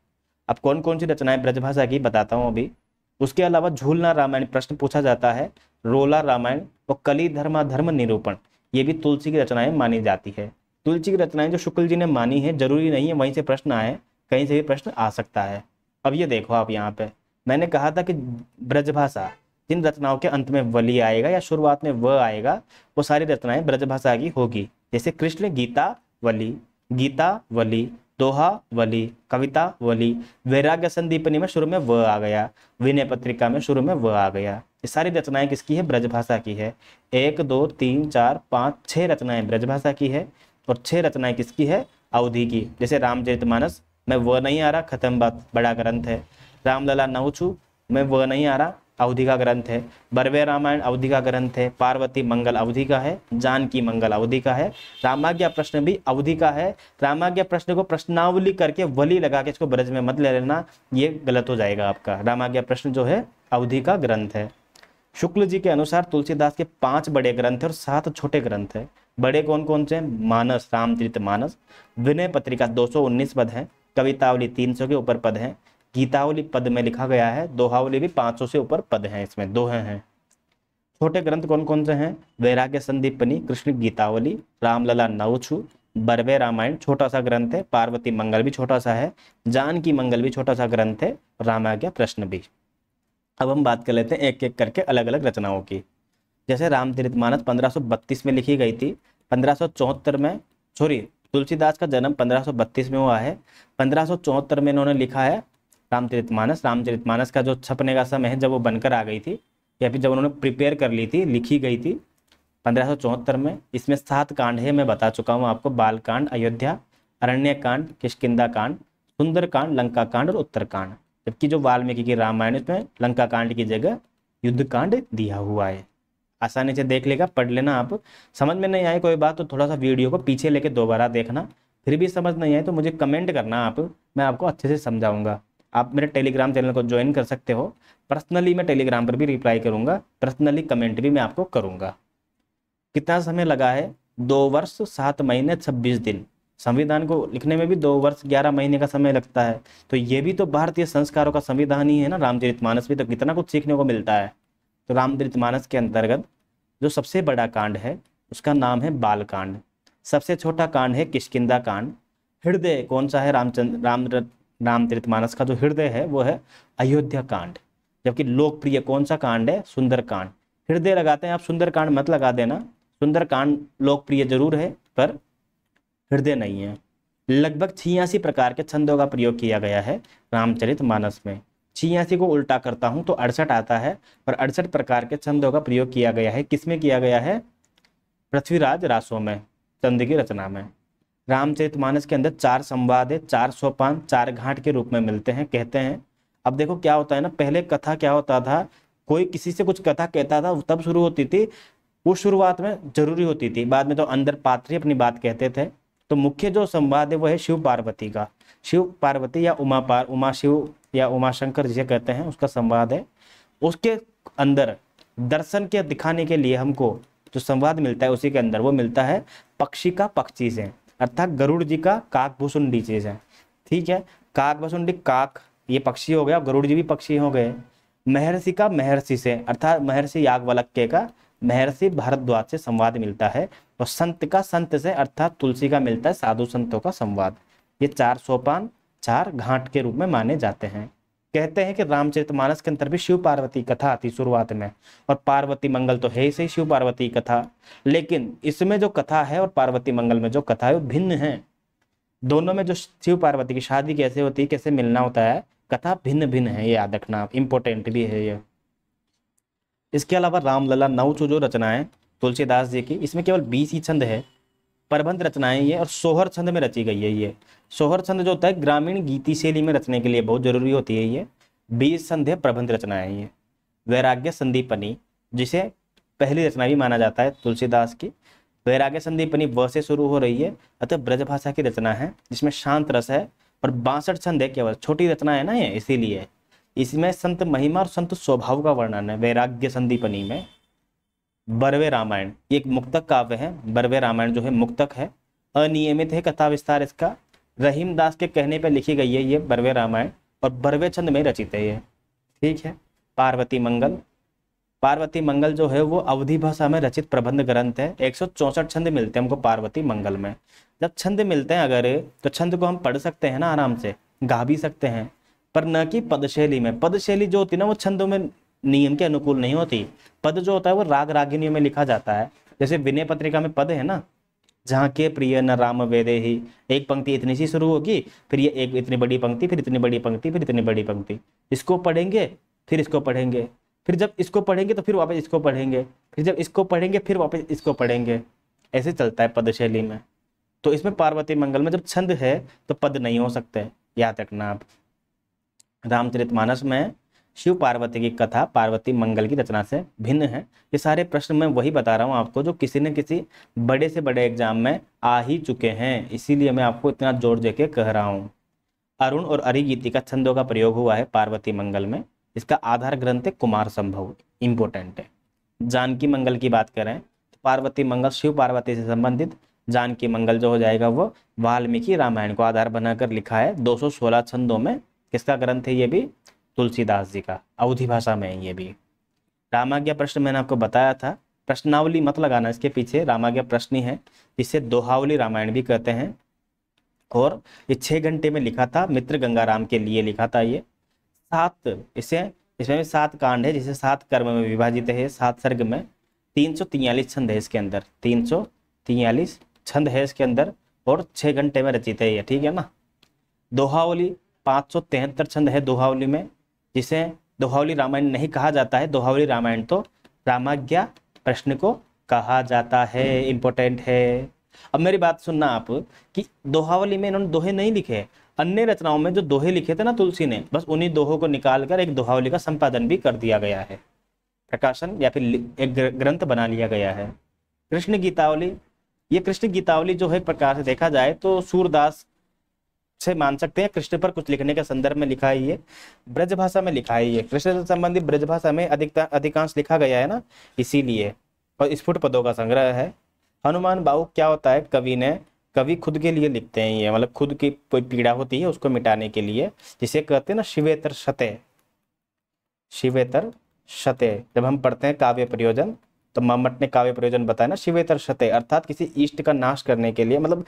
अब कौन कौन सी रचनाएं ब्रजभाषा की बताता हूँ अभी। उसके अलावा झूलना रामायण प्रश्न पूछा जाता है, रोला रामायण और कली धर्म निरूपण, ये भी तुलसी की रचनाएं मानी जाती है। तुलसी की रचनाएं जो शुक्ल जी ने मानी है, जरूरी नहीं है वहीं से प्रश्न आए, कहीं से भी प्रश्न आ सकता है। अब ये देखो आप यहाँ पे, मैंने कहा था कि ब्रजभाषा, जिन रचनाओं के अंत में वली आएगा या शुरुआत में व आएगा, वो सारी रचनाएं ब्रजभाषा की होगी। जैसे कृष्ण गीता वली, गीतावली, दोहावली, कवितावली। वैराग्य संदीपनी में शुरू में व आ गया, विनय पत्रिका में शुरू में व आ गया। ये सारी रचनाएं किसकी है? ब्रजभाषा की है। 1 2 3 4 5 6 रचनाएं ब्रजभाषा की है और 6 रचनाएं किसकी है? अवधि की। जैसे रामचरितमानस में व नहीं आ रहा, खत्म बात, बड़ा ग्रंथ है। रामलला नवछू में व नहीं आ रहा, अवधि का ग्रंथ है। बरवे रामायण अवधि का ग्रंथ है। पार्वती मंगल अवधि का है। जानकी मंगल अवधि का है। रामाज्ञा प्रश्न भी अवधि का है। रामाज्ञा प्रश्न को प्रश्नावली करके वली लगा के इसको ब्रज में मत ले लेना, ये गलत हो जाएगा आपका। रामाज्ञा प्रश्न जो है अवधि का ग्रंथ है। शुक्ल जी के अनुसार तुलसीदास के 5 बड़े ग्रंथ है और 7 छोटे ग्रंथ है। बड़े कौन कौन से हैं? मानस, रामचरितमानस। विनय पत्रिका 219 पद है। कवितावली 300 के ऊपर पद है। गीतावली पद में लिखा गया है। दोहावली भी 500 से ऊपर पद हैं, इसमें दोहे हैं। छोटे ग्रंथ कौन कौन से हैं? वैराग्य संदीपनी, कृष्ण गीतावली, रामलला नवछू, बरवे रामायण छोटा सा ग्रंथ है। पार्वती मंगल भी छोटा सा है। जानकी मंगल भी छोटा सा ग्रंथ है। रामाज्ञा प्रश्न भी। अब हम बात कर लेते हैं एक एक करके अलग अलग रचनाओं की। जैसे रामचरितमानस 1532 में लिखी गई थी। 1574 में, सॉरी, तुलसीदास का जन्म 1532 में हुआ है। 1574 में इन्होंने लिखा है रामचरितमानस। रामचरितमानस का जो छपने का समय है जब वो बनकर आ गई थी, या फिर जब उन्होंने प्रिपेयर कर ली थी, लिखी गई थी 1574 में। इसमें 7 कांड है, मैं बता चुका हूँ आपको। बाल कांड, अयोध्या, अरण्य कांड, किष्किंधा कांड, सुंदर कांड, लंका कांड और उत्तर कांड। जबकि जो वाल्मीकि की रामायण इसमें लंका कांड की जगह युद्ध कांड दिया हुआ है। आसानी से देख लेगा, पढ़ लेना आप। समझ में नहीं आए कोई बात तो थोड़ा सा वीडियो को पीछे लेके दोबारा देखना। फिर भी समझ नहीं आए तो मुझे कमेंट करना आप, मैं आपको अच्छे से समझाऊंगा। आप मेरे टेलीग्राम चैनल को ज्वाइन कर सकते हो। पर्सनली मैं टेलीग्राम पर भी रिप्लाई करूंगा, पर्सनली कमेंट भी मैं आपको करूंगा। कितना समय लगा है? 2 वर्ष 7 महीने 26 दिन। संविधान को लिखने में भी 2 वर्ष 11 महीने का समय लगता है। तो ये भी तो भारतीय संस्कारों का संविधान ही है ना। रामचरितमानस भी तो कितना कुछ सीखने को मिलता है। तो रामचरितमानस के अंतर्गत जो सबसे बड़ा कांड है उसका नाम है बाल कांड। सबसे छोटा कांड है किष्किंधा कांड। हृदय कौन सा है? रामचरितमानस का जो हृदय है वो है अयोध्या कांड। जबकि लोकप्रिय कौन सा कांड है? सुंदर कांड। हृदय लगाते हैं आप, सुंदर कांड मत लगा देना। सुंदर कांड लोकप्रिय जरूर है पर हृदय नहीं है। लगभग 86 प्रकार के छंदों का प्रयोग किया गया है रामचरितमानस में। 86 को उल्टा करता हूं तो 68 आता है, और 68 प्रकार के छंदों का प्रयोग किया गया है। किसमें किया गया है? पृथ्वीराज रासों में, छंद की रचना में। रामचरितमानस के अंदर 4 संवाद है, 4 सोपान, 4 घाट के रूप में मिलते हैं, कहते हैं। अब देखो क्या होता है ना, पहले कथा क्या होता था, कोई किसी से कुछ कथा कहता था तब शुरू होती थी, वो शुरुआत में जरूरी होती थी। बाद में तो अंदर पात्र ही अपनी बात कहते थे। तो मुख्य जो संवाद है वो है शिव पार्वती का। शिव पार्वती या उमा शिव या उमा शंकर जिसे कहते हैं, उसका संवाद है। उसके अंदर दर्शन के दिखाने के लिए हमको जो संवाद मिलता है उसी के अंदर वो मिलता है पक्षी का पक्षी से, अर्थात गरुड़ जी का काकभुसुंडी से है। ठीक है, काकभुसुंडी काक ये पक्षी हो गया, गरुड़ जी भी पक्षी हो गए। महर्षि का महर्षि से, अर्थात महर्षि याज्ञवल्क्य का महर्षि भारद्वाज से संवाद मिलता है। और संत का संत से, अर्थात तुलसी का मिलता है साधु संतों का संवाद। ये 4 सोपान 4 घाट के रूप में माने जाते हैं। कहते हैं कि रामचरितमानस के अंदर भी शिव पार्वती कथा आती शुरुआत में, और पार्वती मंगल तो है ही सही शिव पार्वती कथा, लेकिन इसमें जो कथा है और पार्वती मंगल में जो कथा है वो भिन्न है। दोनों में जो शिव पार्वती की शादी कैसे होती है, कैसे मिलना होता है, कथा भिन्न भिन्न है, ये याद रखना, इंपॉर्टेंट भी है ये। इसके अलावा रामलला नवछू जो रचनाएं तुलसीदास जी की, इसमें केवल 20 ही छंद है, प्रबंध रचनाएं ये, और सोहर छंद में रची गई है ये। सोहर छंद जो होता है ग्रामीण गीति शैली में रचने के लिए बहुत जरूरी होती है ये। 20 छंद है, प्रबंध रचनाएं ये। वैराग्य संदीपनी जिसे पहली रचना भी माना जाता है तुलसीदास की। वैराग्य संदीपनी व से शुरू हो रही है, अतः ब्रजभाषा की रचना है जिसमें शांत रस है, और 62 छंद है, केवल छोटी रचना है ना ये, इसीलिए इसमें संत महिमा और संत स्वभाव का वर्णन है। वैराग्य संदीपनी में बरवे रामायण एक मुक्तक काव्य है। बरवे रामायण जो है मुक्तक है, अनियमित है कथा विस्तार इसका। रहीम दास के कहने पर लिखी गई है ये बरवे रामायण, और बरवे छंद में रचित है ये। ठीक है, पार्वती मंगल, पार्वती मंगल जो है वो अवधी भाषा में रचित प्रबंध ग्रंथ है। 164 छंद मिलते हैं हमको पार्वती मंगल में। जब छंद मिलते हैं अगर, तो छंद को हम पढ़ सकते हैं ना, आराम से गा भी सकते हैं, पर न कि पदशैली में। पदशैली जो होती है ना वो छंदों में नियम के अनुकूल नहीं होती। पद जो होता है वो राग रागिनियों में लिखा जाता है। जैसे विनय पत्रिका में पद है ना, जहाँ के प्रिय न राम वेदे ही, एक पंक्ति इतनी सी शुरू होगी, फिर ये एक इतनी बड़ी पंक्ति, फिर इतनी बड़ी पंक्ति, फिर इतनी बड़ी पंक्ति, इसको पढ़ेंगे फिर इसको पढ़ेंगे, फिर जब इसको पढ़ेंगे तो फिर वापस इसको पढ़ेंगे, फिर जब इसको पढ़ेंगे फिर वापस इसको पढ़ेंगे, ऐसे चलता है पद शैली में। तो इसमें पार्वती मंगल में जब छंद है तो पद नहीं हो सकते, याद रखना आप। रामचरितमानस में शिव पार्वती की कथा पार्वती मंगल की रचना से भिन्न है। ये सारे प्रश्न मैं वही बता रहा हूँ आपको जो किसी न किसी बड़े से बड़े एग्जाम में आ ही चुके हैं, इसीलिए मैं आपको इतना जोर दे के कह रहा हूँ। अरुण और अरिगीति का छंदों का प्रयोग हुआ है पार्वती मंगल में। इसका आधार ग्रंथ है कुमार संभव, इंपॉर्टेंट है। जानकी मंगल की बात करें तो पार्वती मंगल शिव पार्वती से संबंधित, जानकी मंगल जो हो जाएगा वो वाल्मीकि रामायण को आधार बनाकर लिखा है 216 छंदों में। किसका ग्रंथ है ये भी? तुलसीदास जी का, अवधी भाषा में है ये भी। रामाज्ञा प्रश्न मैंने आपको बताया था, प्रश्नावली मत लगाना इसके पीछे, रामाज्ञा प्रश्न ही है, जिसे दोहावली रामायण भी कहते हैं। और ये 6 घंटे में लिखा था, मित्र गंगाराम के लिए लिखा था ये। इसमें 7 कांड है, जिसे 7 कर्म में विभाजित है, 7 सर्ग में 343 छंद है इसके अंदर, 343 छंद है इसके अंदर, और 6 घंटे में रचित है ये, ठीक है ना। दोहावली 573 छंद है दोहावली में, जिसे दोहावली रामायण नहीं कहा जाता है, दोहावली रामायण तो रामाज्ञा प्रश्न को कहा जाता है, इंपॉर्टेंट है। अब मेरी बात सुनना आप कि दोहावली में इन्होंने दोहे नहीं लिखे, अन्य रचनाओं में जो दोहे लिखे थे ना तुलसी ने, बस उन्हीं दोहों को निकालकर एक दोहावली का संपादन भी कर दिया गया है, प्रकाशन या फिर एक ग्रंथ बना लिया गया है। कृष्ण गीतावली, ये कृष्ण गीतावली जो है एक प्रकार से देखा जाए तो सूरदास से मान सकते हैं, कृष्ण पर कुछ लिखने के संदर्भ में लिखा है, ये ब्रज भाषा में लिखा है, ये कृष्ण से संबंधित ब्रज भाषा में अधिकांश लिखा गया है ना, इसीलिए। और स्फुट पदों का संग्रह है। हनुमान बाहु क्या होता है? कवि खुद के लिए लिखते हैं ये, मतलब खुद की कोई पीड़ा होती है उसको मिटाने के लिए, जिसे कहते हैं ना शिवेतर शते। शिवेतर शते जब हम पढ़ते हैं काव्य प्रयोजन, तो मम्मट ने काव्य प्रयोजन बताया ना, शिवेतर शते अर्थात किसी इष्ट का नाश करने के लिए, मतलब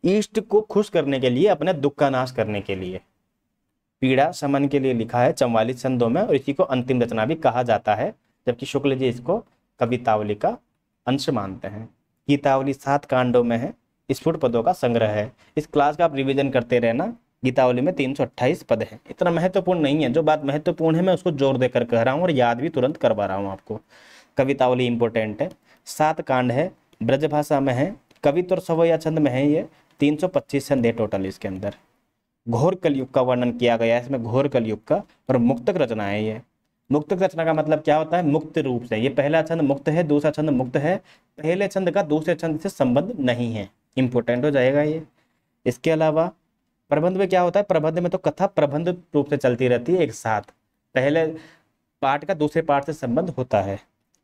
इष्ट को खुश करने के लिए, अपने दुख का नाश करने के लिए, पीड़ा शमन के लिए लिखा है 44 छंदों में, और इसी को अंतिम रचना भी कहा जाता है, जबकि शुक्ल जी इसको कवितावली का अंश मानते हैं। गीतावली 7 कांडों में है, स्फुट पदों का संग्रह है। इस क्लास का आप रिवीजन करते रहना। गीतावली में 328 पद है, इतना महत्वपूर्ण नहीं है, जो बात महत्वपूर्ण है मैं उसको जोर देकर कह रहा हूँ और याद भी तुरंत करवा रहा हूँ आपको। कवितावली इंपॉर्टेंट है, 7 कांड है, ब्रज भाषा में है, कवित्व और सवैया छंद में है, ये 325 छंद है टोटल इसके अंदर। घोर कलयुग का वर्णन किया गया है इसमें, घोर कलयुग का, और मुक्तक रचना है ये। मुक्तक रचना का मतलब क्या होता है? मुक्त रूप से। ये पहला छंद मुक्त है, दूसरा छंद मुक्त है, पहले छंद का दूसरे छंद से संबंध नहीं है, इंपॉर्टेंट हो जाएगा ये। इसके अलावा प्रबंध में क्या होता है? प्रबंध में तो कथा प्रबंध रूप से चलती रहती है एक साथ, पहले पाठ का दूसरे पाठ से संबंध होता है।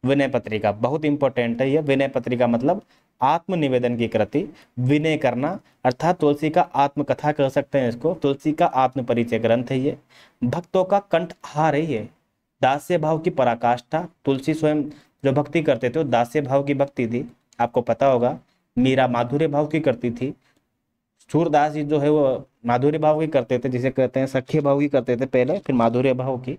विनय पत्रिका बहुत इंपॉर्टेंट है ये। विनय पत्रिका मतलब आत्मनिवेदन की कृति, विनय करना, अर्थात तुलसी का आत्मकथा कह सकते हैं इसको, तुलसी का आत्म परिचय ग्रंथ है ये। भक्तों का कंठहार है ये, दास्य भाव की पराकाष्ठा। तुलसी स्वयं जो भक्ति करते थे वो दास्य भाव की भक्ति थी, आपको पता होगा। मीरा माधुर्य भाव की करती थी, सूरदास जी जो है वो माधुर्य भाव की करते थे, जिसे कहते हैं सख्य भाव की करते थे पहले, फिर माधुर्य भाव की।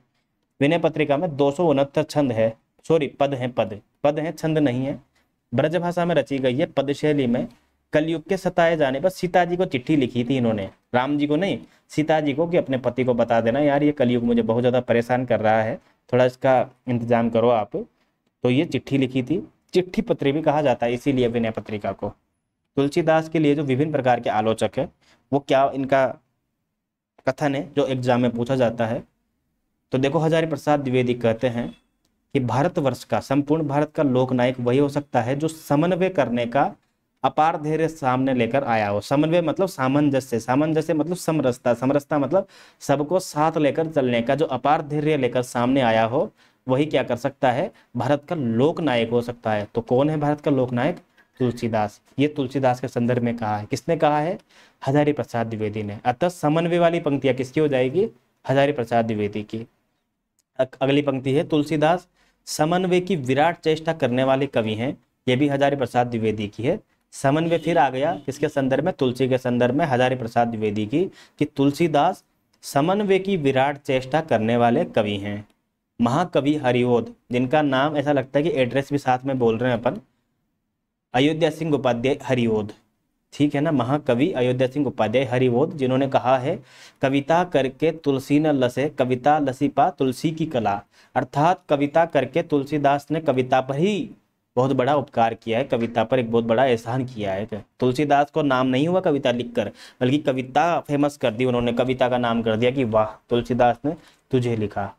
विनय पत्रिका में 269 छंद है, सॉरी पद हैं, पद हैं, छंद नहीं है। ब्रज भाषा में रची गई है, पद शैली में। कलयुग के सताए जाने पर सीता जी को चिट्ठी लिखी थी इन्होंने, राम जी को नहीं, सीता जी को, कि अपने पति को बता देना यार ये कलयुग मुझे बहुत ज़्यादा परेशान कर रहा है, थोड़ा इसका इंतजाम करो आप। तो ये चिट्ठी लिखी थी, चिट्ठी पत्री भी कहा जाता है इसीलिए विनय पत्रिका को। तुलसीदास के लिए जो विभिन्न प्रकार के आलोचक है वो क्या इनका कथन है जो एग्जाम में पूछा जाता है। तो देखो हजारी प्रसाद द्विवेदी कहते हैं कि भारतवर्ष का, संपूर्ण भारत का लोकनायक वही हो सकता है जो समन्वय करने का अपार धैर्य सामने लेकर आया हो। समन्वय मतलब सामंजस्य, सामंजस्य मतलब समरसता, समरसता मतलब सबको साथ लेकर चलने का जो अपार धैर्य लेकर सामने आया हो, वही क्या कर सकता है? भारत का लोकनायक हो सकता है। तो कौन है भारत का लोकनायक? तुलसीदास। ये तुलसीदास के संदर्भ में कहा है। किसने कहा है? हजारी प्रसाद द्विवेदी ने। अतः समन्वय वाली पंक्तियां किसकी हो जाएगी? हजारी प्रसाद द्विवेदी की। अगली पंक्ति है, तुलसीदास समन्वय की विराट चेष्टा करने वाले कवि हैं, ये भी हजारी प्रसाद द्विवेदी की है। समन्वय फिर आ गया किसके संदर्भ में? तुलसी के संदर्भ में, हजारी प्रसाद द्विवेदी की, कि तुलसीदास समन्वय की विराट चेष्टा करने वाले कवि हैं। महाकवि हरिओद, जिनका नाम ऐसा लगता है कि एड्रेस भी साथ में बोल रहे हैं अपन, अयोध्या सिंह उपाध्याय हरिओद, ठीक है ना। महाकवि अयोध्या सिंह उपाध्याय हरिवोद, जिन्होंने कहा है कविता करके तुलसी न लसे, कविता लसी पा तुलसी की कला। अर्थात कविता करके तुलसीदास ने कविता पर ही बहुत बड़ा उपकार किया है, कविता पर एक बहुत बड़ा एहसान किया है। तुलसीदास को नाम नहीं हुआ कविता लिखकर, बल्कि कविता फेमस कर दी उन्होंने, कविता का नाम कर दिया कि वाह तुलसीदास ने तुझे लिखा।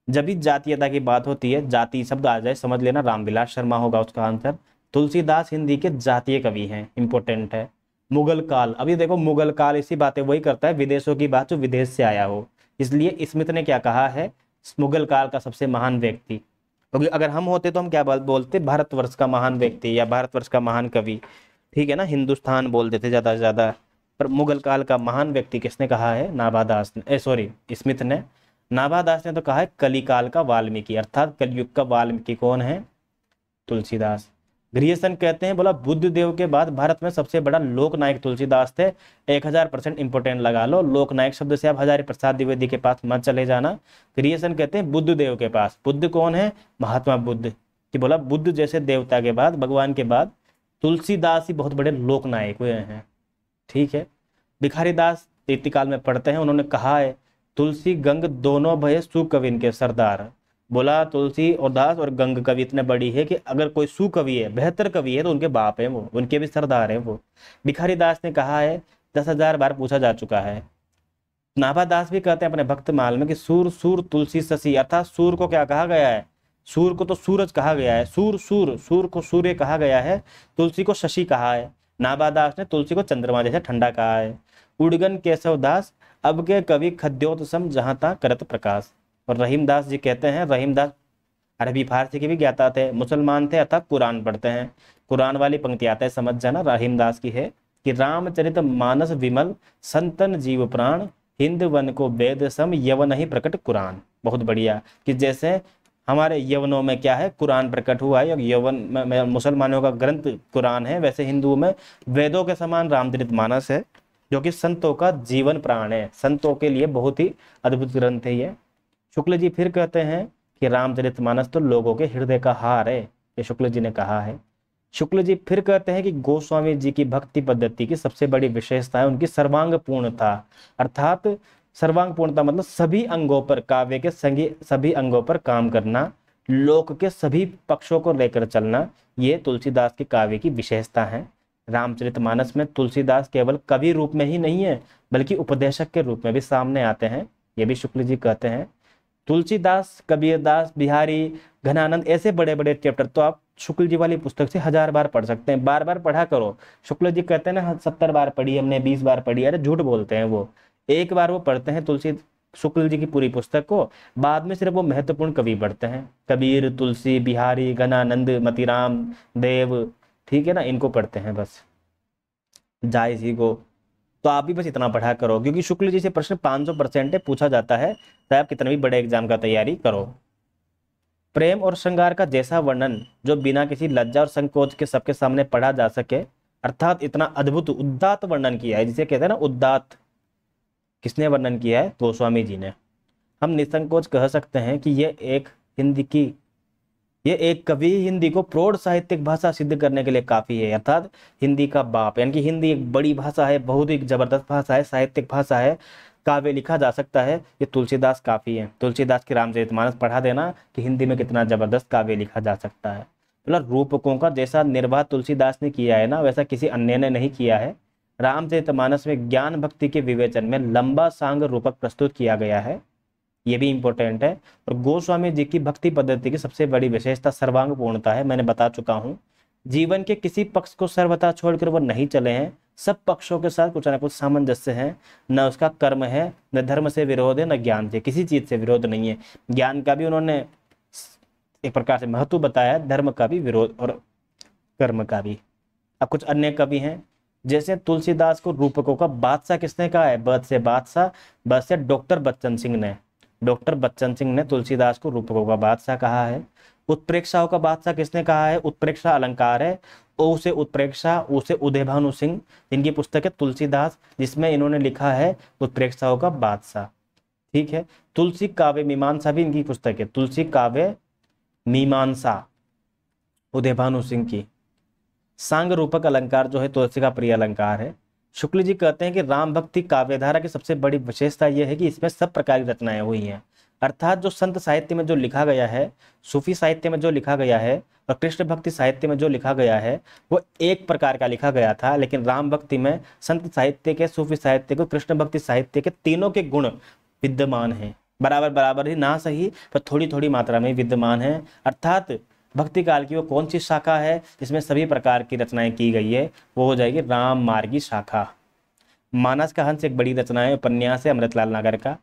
जब भी जातीयता की बात होती है, जाति शब्द आ जाए समझ लेना रामविलास शर्मा होगा उसका आंसर। तुलसीदास हिंदी के जातीय कवि हैं, इंपॉर्टेंट है। मुगल काल, अभी देखो मुगल काल इसी बातें वही करता है, विदेशों की बात जो विदेश से आया हो। इसलिए स्मिथ ने क्या कहा है, मुगल काल का सबसे महान व्यक्ति। क्योंकि अगर हम होते तो हम क्या बोलते, भारतवर्ष का महान व्यक्ति या भारतवर्ष का महान कवि, ठीक है ना, हिंदुस्तान बोल देते ज्यादा से ज्यादा। पर मुगल काल का महान व्यक्ति किसने कहा है, नाभादास ने, सॉरी स्मिथ ने। नाभादास ने तो कहा है कलिकाल का वाल्मीकि, अर्थात कलयुग का वाल्मीकि कौन है, तुलसीदास। ग्रियर्सन कहते हैं, बोला बुद्ध देव के बाद भारत में सबसे बड़ा लोक नायक तुलसीदास थे। 1000% इंपोर्टेंट लगा लो, लोक नायक शब्द से आप हजारी प्रसाद द्विवेदी के पास मत चले जाना। ग्रियर्सन कहते हैं बुद्ध देव के पास, बुद्ध कौन है, महात्मा बुद्ध, कि बोला बुद्ध जैसे देवता के बाद, भगवान के बाद तुलसीदास ही बहुत बड़े लोक नायक हुए हैं। ठीक है। भिखारीदास रीतिकाल में पढ़ते हैं, उन्होंने कहा है तुलसी गंग दोनों भये सुकविन के सरदार। बोला तुलसी और दास और गंग कवि इतने बड़ी है कि अगर कोई सुकवि है, बेहतर कवि है, तो उनके बाप है वो, उनके भी सरदार है वो। भिखारीदास ने कहा है, 10,000 बार पूछा जा चुका है। नाभादास भी कहते हैं अपने भक्त माल में कि सूर सूर तुलसी शशि, अर्थात सूर को क्या कहा गया है, सूर को तो सूरज कहा गया है, सूर सूर, सूर को सूर्य कहा गया है, तुलसी को शशि कहा है। नाभादास ने तुलसी को चंद्रमा जैसे ठंडा कहा है। उड़गन केशव दास अब के कवि खद्योतसम जहां ता करत प्रकाश। और रहीमदास जी कहते हैं, रहीमदास अरबी फारसी के भी ज्ञाता थे, मुसलमान थे, अर्थात कुरान पढ़ते हैं। कुरान वाली पंक्ति आता है, समझ जाना, रहीमदास की है कि रामचरित मानस विमल संतन जीव प्राण, हिंद वन को वेद सम यवन ही प्रकट कुरान। बहुत बढ़िया, कि जैसे हमारे यवनों में क्या है, कुरान प्रकट हुआ है, यवन में मुसलमानों का ग्रंथ कुरान है, वैसे हिंदुओं में वेदों के समान रामचरित मानस है, जो कि संतों का जीवन प्राण है, संतों के लिए बहुत ही अद्भुत ग्रंथ है ये। शुक्ल जी फिर कहते हैं कि रामचरितमानस तो लोगों के हृदय का हार है, ये शुक्ल जी ने कहा है। शुक्ल जी फिर कहते हैं कि गोस्वामी जी की भक्ति पद्धति की सबसे बड़ी विशेषता है उनकी सर्वांग पूर्णता। अर्थात सर्वांग पूर्णता मतलब सभी अंगों पर, काव्य के सभी अंगों पर काम करना, लोक के सभी पक्षों को लेकर चलना, ये तुलसीदास के काव्य की विशेषता है। रामचरितमानस में तुलसीदास केवल कवि रूप में ही नहीं है, बल्कि उपदेशक के रूप में भी सामने आते हैं, ये भी शुक्ल जी कहते हैं। तुलसीदास, कबीरदास, बिहारी, घनानंद, ऐसे बड़े बड़े चैप्टर तो आप शुक्ल जी वाली पुस्तक से 1000 बार पढ़ सकते हैं, बार बार पढ़ा करो। शुक्ल जी कहते हैं ना 70 बार पढ़ी हमने, 20 बार पढ़ी, अरे झूठ बोलते हैं वो। एक बार वो पढ़ते हैं तुलसी शुक्ल जी की पूरी पुस्तक को, बाद में सिर्फ वो महत्वपूर्ण कवि पढ़ते हैं, कबीर, तुलसी, बिहारी, घनानंद, मतीराम, देव, ठीक है ना, इनको पढ़ते हैं बस, जायज ही को। तो आप भी बस इतना पढ़ा करो, क्योंकि शुक्ल जी से प्रश्न 500% है, पूछा जाता है, चाहे आप कितने भी बड़े एग्जाम का तैयारी करो। प्रेम और श्रृंगार का जैसा वर्णन जो बिना किसी लज्जा और संकोच के सबके सामने पढ़ा जा सके, अर्थात इतना अद्भुत उदात्त वर्णन किया है, जिसे कहते हैं ना उदात्त, किसने वर्णन किया है, गोस्वामी जी ने। हम निसंकोच कह सकते हैं कि ये एक कवि हिंदी को प्रौढ़ साहित्यिक भाषा सिद्ध करने के लिए काफी है, अर्थात हिंदी का बाप, यानी कि हिंदी एक बड़ी भाषा है, बहुत ही जबरदस्त भाषा है, साहित्यिक भाषा है, काव्य लिखा जा सकता है, ये तुलसीदास काफी है। तुलसीदास के रामचरितमानस पढ़ा देना कि हिंदी में कितना जबरदस्त काव्य लिखा जा सकता है। मतलब रूपकों का जैसा निर्वाह तुलसीदास ने किया है ना, वैसा किसी अन्य ने नहीं किया है। रामचरितमानस में ज्ञान भक्ति के विवेचन में लंबा सांग रूपक प्रस्तुत किया गया है, ये भी इंपॉर्टेंट है। और गोस्वामी जी की भक्ति पद्धति की सबसे बड़ी विशेषता सर्वांग पूर्णता है, मैंने बता चुका हूँ। जीवन के किसी पक्ष को सर्वथा छोड़कर वो नहीं चले हैं, सब पक्षों के साथ कुछ न कुछ सामंजस्य है, न उसका कर्म है, न धर्म से विरोध है, न ज्ञान से, किसी चीज से विरोध नहीं है। ज्ञान का भी उन्होंने एक प्रकार से महत्व बताया, धर्म का भी विरोध और कर्म का भी। अब कुछ अन्य कवि हैं, जैसे तुलसीदास को रूपकों का बादशाह किसने कहा है, बद से बादशाह, बद से डॉक्टर बच्चन सिंह ने, डॉक्टर बच्चन सिंह ने तुलसीदास को रूपकों का बादशाह कहा है। उत्प्रेक्षाओं का बादशाह किसने कहा है, उत्प्रेक्षा अलंकार है, ओ से उत्प्रेक्षा, ऊ से उदय भानु सिंह, इनकी पुस्तक है तुलसीदास, जिसमें इन्होंने लिखा है उत्प्रेक्षाओं का बादशाह। ठीक है। तुलसी काव्य मीमांसा भी इनकी पुस्तक है, तुलसी काव्य मीमांसा, उदय भानु सिंह की। सांग रूपक अलंकार जो है तुलसी का प्रिय अलंकार है। शुक्ल जी कहते हैं कि राम भक्ति काव्यधारा की सबसे बड़ी विशेषता यह है कि इसमें सब प्रकार की रचनाएं हुई हैं, अर्थात जो संत साहित्य में जो लिखा गया है, सूफी साहित्य में जो लिखा गया है और कृष्ण भक्ति साहित्य में जो लिखा गया है वो एक प्रकार का लिखा गया था, लेकिन राम भक्ति में संत साहित्य के, सूफी साहित्य को, कृष्ण भक्ति साहित्य के तीनों के गुण विद्यमान हैं। बराबर बराबर ही ना सही पर थोड़ी थोड़ी मात्रा में विद्यमान है। अर्थात भक्ति काल की वो कौन सी शाखा है जिसमें सभी प्रकार की रचनाएं की गई है, वो हो जाएगी राम मार्गी शाखा। मानस का हंस एक बड़ी रचना है, उपन्यास है अमृतलाल नागर का।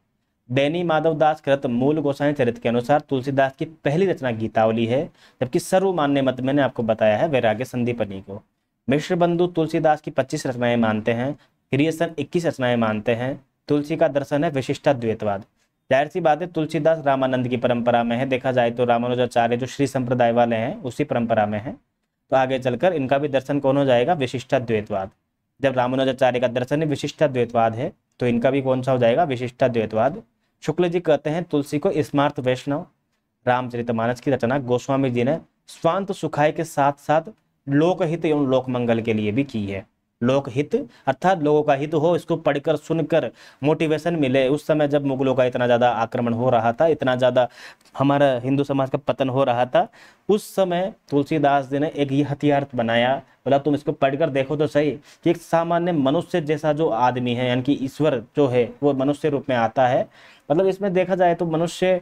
दैनी माधव दास कृत मूल गोसाई चरित के अनुसार तुलसीदास की पहली रचना गीतावली है, जबकि सर्वमान्य मत मैंने आपको बताया है वैराग्य संदीपनी को। मिश्र बंधु तुलसीदास की 25 रचनाएं मानते हैं, हिरियसन 21 रचनाएं मानते हैं। तुलसी का दर्शन है विशिष्टाद्वैतवाद। जाहिर सी बात है तुलसीदास रामानंद की परंपरा में है, देखा जाए तो रामानुजाचार्य जो श्री संप्रदाय वाले हैं उसी परंपरा में है, तो आगे चलकर इनका भी दर्शन कौन हो जाएगा, विशिष्टाद्वैतवाद। जब रामानुजाचार्य का दर्शन विशिष्टाद्वैतवाद है तो इनका भी कौन सा हो जाएगा, विशिष्टाद्वैतवाद। शुक्ल जी कहते हैं तुलसी को स्मार्त वैष्णव। रामचरितमानस की रचना गोस्वामी जी ने स्वांत सुखाय के साथ साथ लोकहित एवं लोक मंगल के लिए भी की है। लोकहित अर्थात लोगों का हित हो, इसको पढ़कर सुनकर मोटिवेशन मिले। उस समय जब मुगलों का इतना ज्यादा आक्रमण हो रहा था, इतना ज्यादा हमारा हिंदू समाज का पतन हो रहा था, उस समय तुलसीदास जी ने एक ये हथियार बनाया, बोला तुम इसको पढ़कर देखो तो सही कि एक सामान्य मनुष्य जैसा जो आदमी है, यानी कि ईश्वर जो है वो मनुष्य रूप में आता है। मतलब इसमें देखा जाए तो मनुष्य,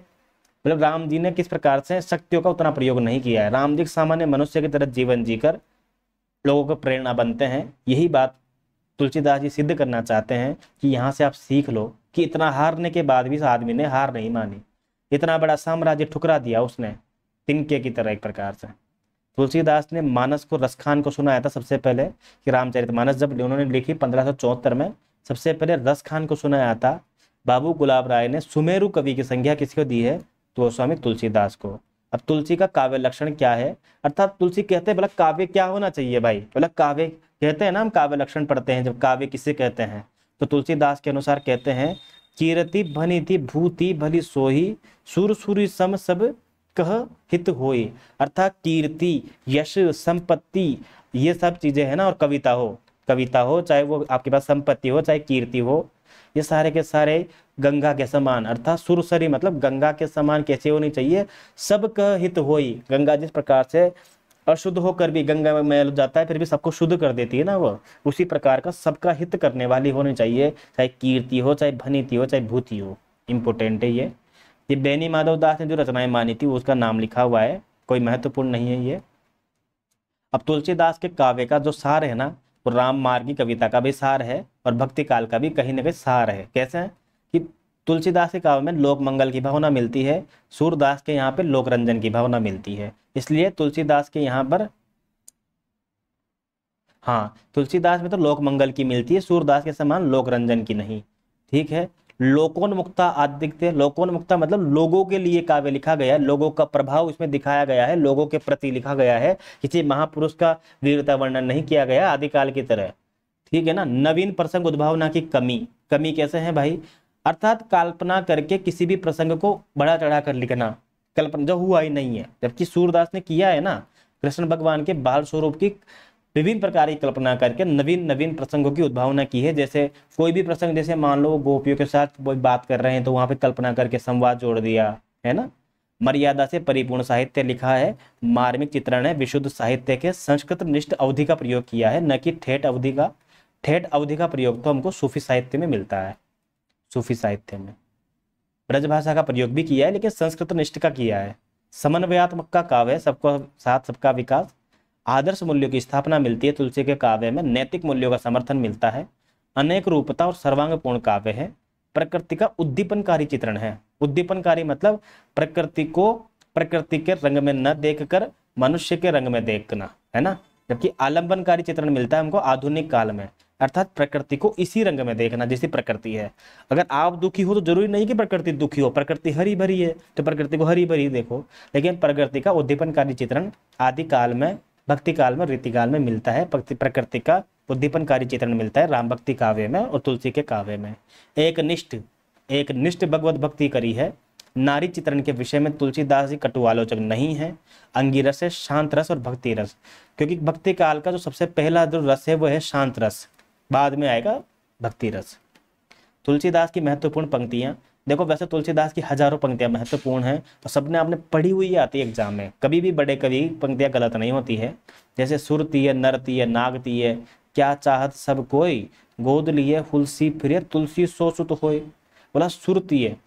मतलब राम जी ने किस प्रकार से शक्तियों का उतना प्रयोग नहीं किया है। राम जी सामान्य मनुष्य की तरह जीवन जीकर लोगों को प्रेरणा बनते हैं। यही बात तुलसीदास जी सिद्ध करना चाहते हैं कि यहाँ से आप सीख लो कि इतना हारने के बाद भी इस आदमी ने हार नहीं मानी, इतना बड़ा साम्राज्य ठुकरा दिया उसने तिनके की तरह एक प्रकार से। तुलसीदास ने मानस को रसखान को सुनाया था सबसे पहले, कि रामचरितमानस जब उन्होंने लिखी 1574 में, सबसे पहले रसखान को सुनाया था। बाबू गुलाब राय ने सुमेरु कवि की संज्ञा किसको दी है, तो स्वामी तुलसीदास को। अब तुलसी का काव्य लक्षण क्या है, अर्थात तुलसी कहते हैं बोला काव्य क्या होना चाहिए भाई, बोला काव्य कहते हैं ना, हम काव्य लक्षण पढ़ते हैं जब काव्य किसे कहते हैं, तो तुलसीदास के अनुसार कहते हैं कीरति भनिति भूति भली सोही सुर सुरी सम सब कह हित होई। अर्थात कीर्ति, यश, संपत्ति, ये सब चीजें है ना, और कविता हो, चाहे वो आपके पास संपत्ति हो चाहे कीर्ति हो, ये सारे के सारे गंगा के समान, अर्थात सुरसरी मतलब गंगा के समान कैसे होनी चाहिए, सबका हित होई। गंगा जिस प्रकार से अशुद्ध होकर भी गंगा में मैल जाता है फिर भी सबको शुद्ध कर देती है ना, वो उसी प्रकार का सबका हित करने वाली होनी चाहिए, चाहे कीर्ति हो चाहे भनीति हो चाहे भूति हो। इंपोर्टेंट है ये बेनी माधव दास ने जो रचनाएं मानी थी उसका नाम लिखा हुआ है, कोई महत्वपूर्ण नहीं है ये। अब तुलसीदास के काव्य का जो सार है ना, वो राम मार्गी कविता का भी सार है और भक्ति काल का भी कहीं ना कहीं सार है। कैसे है कि तुलसीदास के काव्य में लोक मंगल की भावना मिलती है, सूरदास के यहाँ पे लोक रंजन की भावना मिलती है। इसलिए तुलसीदास के यहाँ पर, हाँ तुलसीदास में तो लोक मंगल की मिलती है, सूरदास के समान लोक रंजन की नहीं। ठीक है। लोकोन्मुक्ता आदित्य, लोकोन्मुक्ता मतलब लोगों के लिए काव्य लिखा गया है, लोगों का प्रभाव इसमें दिखाया गया है, लोगों के प्रति लिखा गया है, किसी महापुरुष का वीरता वर्णन नहीं किया गया आदिकाल की तरह। ठीक है ना। नवीन प्रसंग उद्भावना की कमी कैसे है भाई, अर्थात कल्पना करके किसी भी प्रसंग को बढ़ा चढ़ा कर लिखना, कल्पना जो हुआ ही नहीं है, जबकि सूरदास ने किया है ना, कृष्ण भगवान के बाल स्वरूप की विभिन्न प्रकार की कल्पना करके नवीन प्रसंगों की उद्भावना की है। जैसे कोई भी प्रसंग, जैसे मान लो गोपियों के साथ वो बात कर रहे हैं तो वहां पे कल्पना करके संवाद जोड़ दिया है ना। मर्यादा से परिपूर्ण साहित्य लिखा है, मार्मिक चित्रण है, विशुद्ध साहित्य के संस्कृत निष्ठ अवधि का प्रयोग किया है, न कि ठेठ अवधि का। ठेठ अवधि का प्रयोग तो हमको सूफी साहित्य में मिलता है, सूफी साहित्य में ब्रजभाषा का प्रयोग भी किया है लेकिन संस्कृत निष्ठ का किया है। समन्वयात्मक का काव्य है, सबको साथ सबका विकास, आदर्श मूल्यों की स्थापना मिलती है तुलसी के काव्य में, नैतिक मूल्यों का समर्थन मिलता है, अनेक रूपता और सर्वांगपूर्ण काव्य है, प्रकृति का उद्दीपनकारी चित्रण है। उद्दीपनकारी मतलब प्रकृति को प्रकृति के रंग में न देखकर मनुष्य के रंग में देखना, है ना। जबकि आलंबनकारी चित्रण मिलता है हमको आधुनिक काल में, अर्थात प्रकृति को इसी रंग में देखना जैसी प्रकृति है। अगर आप दुखी हो तो जरूरी नहीं कि प्रकृति दुखी हो, प्रकृति हरी भरी है तो प्रकृति को हरी भरी देखो, लेकिन प्रकृति का उद्दीपनकारी चित्रण आदि काल में, भक्ति काल में, रीति काल में मिलता है। प्रकृति का उद्दीपनकारी चित्रण मिलता है राम भक्ति काव्य में और तुलसी के काव्य में। एक निष्ठ भगवत भक्ति करी है, नारी चित्रण के विषय में तुलसीदास जी कटुआलोचक नहीं है। अंगिरस है, शांत रस और भक्ति रस, क्योंकि भक्ति काल का जो सबसे पहला जो रस है वो है शांत रस, बाद में आएगा भक्ति रस। तुलसीदास की महत्वपूर्ण पंक्तियां, देखो वैसे तुलसीदास की हजारों पंक्तियां महत्वपूर्ण हैं और सबने आपने पढ़ी हुई आती है एग्जाम में, कभी भी बड़े कवि पंक्तियां गलत नहीं होती है। जैसे सुरती है, नरती है, नागती है, क्या चाहत सब कोई, गोद लिए हुलसी फिरे तुलसी सो सुत होय। बोला सुरती है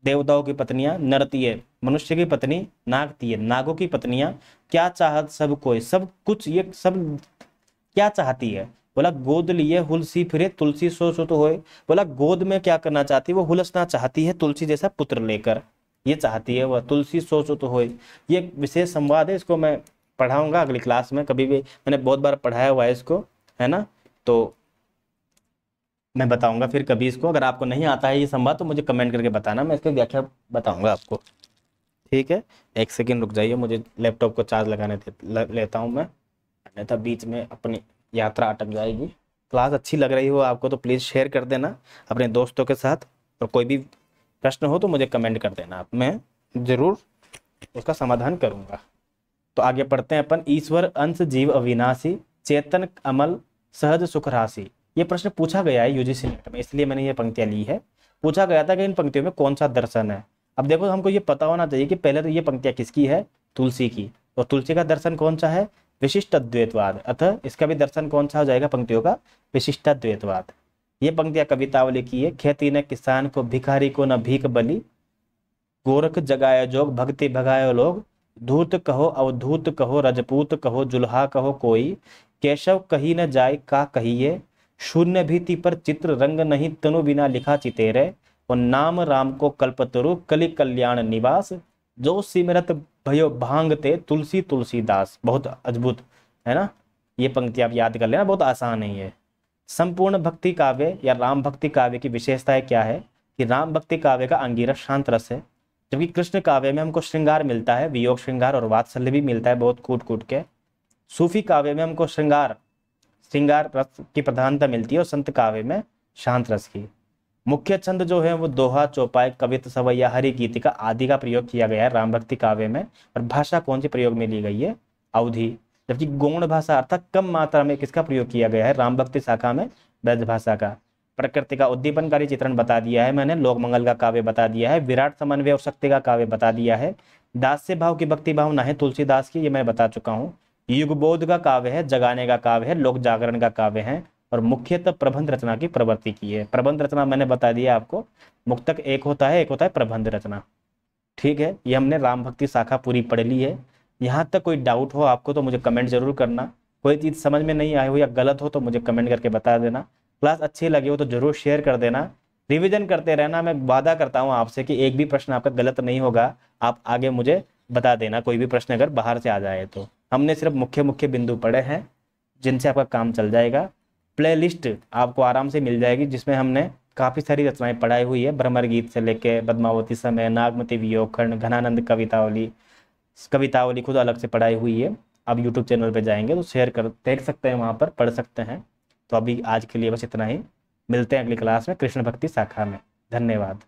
देवताओं की पत्नियां, नरती है मनुष्य की पत्नी, नागती है नागों की पत्नियां, क्या चाहत सब कोई, सब कुछ ये सब क्या चाहती है। बोला गोद लिए हुलसी फिरे तुलसी सो सुत होए। बोला गोद में क्या करना चाहती है, वो हुलसना चाहती है तुलसी जैसा पुत्र लेकर, ये चाहती है वह तुलसी सो सुत होए। ये एक विशेष संवाद है, इसको मैं पढ़ाऊंगा अगली क्लास में, कभी भी मैंने बहुत बार पढ़ाया हुआ है इसको, है ना, तो मैं बताऊंगा फिर कभी इसको। अगर आपको नहीं आता है ये संवाद तो मुझे कमेंट करके बताना, मैं इसकी व्याख्या बताऊंगा आपको। ठीक है, एक सेकेंड रुक जाइए, मुझे लैपटॉप को चार्ज लगाने लेता हूँ मैं, अन्यथा बीच में अपनी यात्रा अटक जाएगी। क्लास अच्छी लग रही हो आपको तो प्लीज़ शेयर कर देना अपने दोस्तों के साथ, और कोई भी प्रश्न हो तो मुझे कमेंट कर देना आप, मैं ज़रूर उसका समाधान करूँगा। तो आगे पढ़ते हैं अपन। ईश्वर अंश जीव अविनाशी, चेतन अमल सहज सुख राशि। ये प्रश्न पूछा गया है यूजीसी नेट में, इसलिए मैंने ये पंक्तियां ली है। पूछा गया था कि इन पंक्तियों में कौन सा दर्शन है। अब देखो हमको ये पता होना चाहिए कि पहले तो ये पंक्तियां किसकी है, तुलसी की, और तुलसी का दर्शन कौन सा है, विशिष्ट अद्वैतवाद, अतः इसका भी दर्शन कौन सा हो जाएगा पंक्तियों का, विशिष्टाद्वैतवाद। ये पंक्तियां कवितावली की है। खेती न किसान को, भिखारी को न भीख बलि, गोरख जगाए जोग, भक्ति भगाए लोग, धूर्त कहो अवधूत कहो, रजपूत कहो जुल्हा कहो कोई, केशव कही न जाय का कहिए, शून्य भीति पर चित्र रंग नहीं, तनु बिना लिखा चितेरे, और नाम राम को कल्पतरु, कलि कल्याण निवास, जो सिमरत भयो भांगते तुलसी तुलसीदास। बहुत अद्भुत है ना, ये पंक्ति आप याद कर लेना, बहुत आसान है ये। संपूर्ण भक्ति काव्य या राम भक्ति काव्य की विशेषताएं क्या है कि राम भक्ति काव्य का अंगिरस शांत रस है, जबकि कृष्ण काव्य में हमको श्रृंगार मिलता है, वियोग श्रृंगार और वात्सल्य भी मिलता है बहुत कूट कूट के। सूफी काव्य में हमको श्रृंगार रस की प्रधानता मिलती है और संत काव्य में शांत रस की। मुख्य छंद जो है वो दोहा, चौपाई, कवित, सवैया, हरि गीतिका आदि का प्रयोग किया गया है राम भक्ति काव्य में। और भाषा कौन सी प्रयोग में ली गई है, अवधि। जबकि गौण भाषा अर्थात कम मात्रा में किसका प्रयोग किया गया है, राम भक्ति शाखा में ब्रज भाषा का। प्रकृति का उद्दीपनकारी चित्रण बता दिया है मैंने, लोकमंगल का काव्य बता दिया है, विराट समन्वय और शक्ति का काव्य बता दिया है, दास्य भाव की भक्ति भावना है तुलसीदास की, ये मैं बता चुका हूँ। युगबोध का काव्य है, जगाने का काव्य है, लोक जागरण का काव्य है, और मुख्यतः प्रबंध रचना की प्रवृत्ति की है। प्रबंध रचना मैंने बता दिया आपको, मुक्तक एक होता है, एक होता है प्रबंध रचना। ठीक है, ये हमने राम भक्ति शाखा पूरी पढ़ ली है। यहाँ तक कोई डाउट हो आपको तो मुझे कमेंट जरूर करना, कोई चीज़ समझ में नहीं आई हो या गलत हो तो मुझे कमेंट करके बता देना। क्लास अच्छी लगी हो तो जरूर शेयर कर देना, रिवीजन करते रहना। मैं वादा करता हूँ आपसे कि एक भी प्रश्न आपका गलत नहीं होगा, आप आगे मुझे बता देना कोई भी प्रश्न अगर बाहर से आ जाए तो। हमने सिर्फ मुख्य मुख्य बिंदु पढ़े हैं जिनसे आपका काम चल जाएगा। प्लेलिस्ट आपको आराम से मिल जाएगी जिसमें हमने काफ़ी सारी रचनाएं पढ़ाई हुई है, भ्रमर गीत से लेके पद्मावती समय, नागमती वियोगखंड, घनानंद कवितावली खुद अलग से पढ़ाई हुई है। अब यूट्यूब चैनल पे जाएंगे तो शेयर कर देख सकते हैं, वहाँ पर पढ़ सकते हैं। तो अभी आज के लिए बस इतना ही, मिलते हैं अगली क्लास में कृष्ण भक्ति शाखा में। धन्यवाद।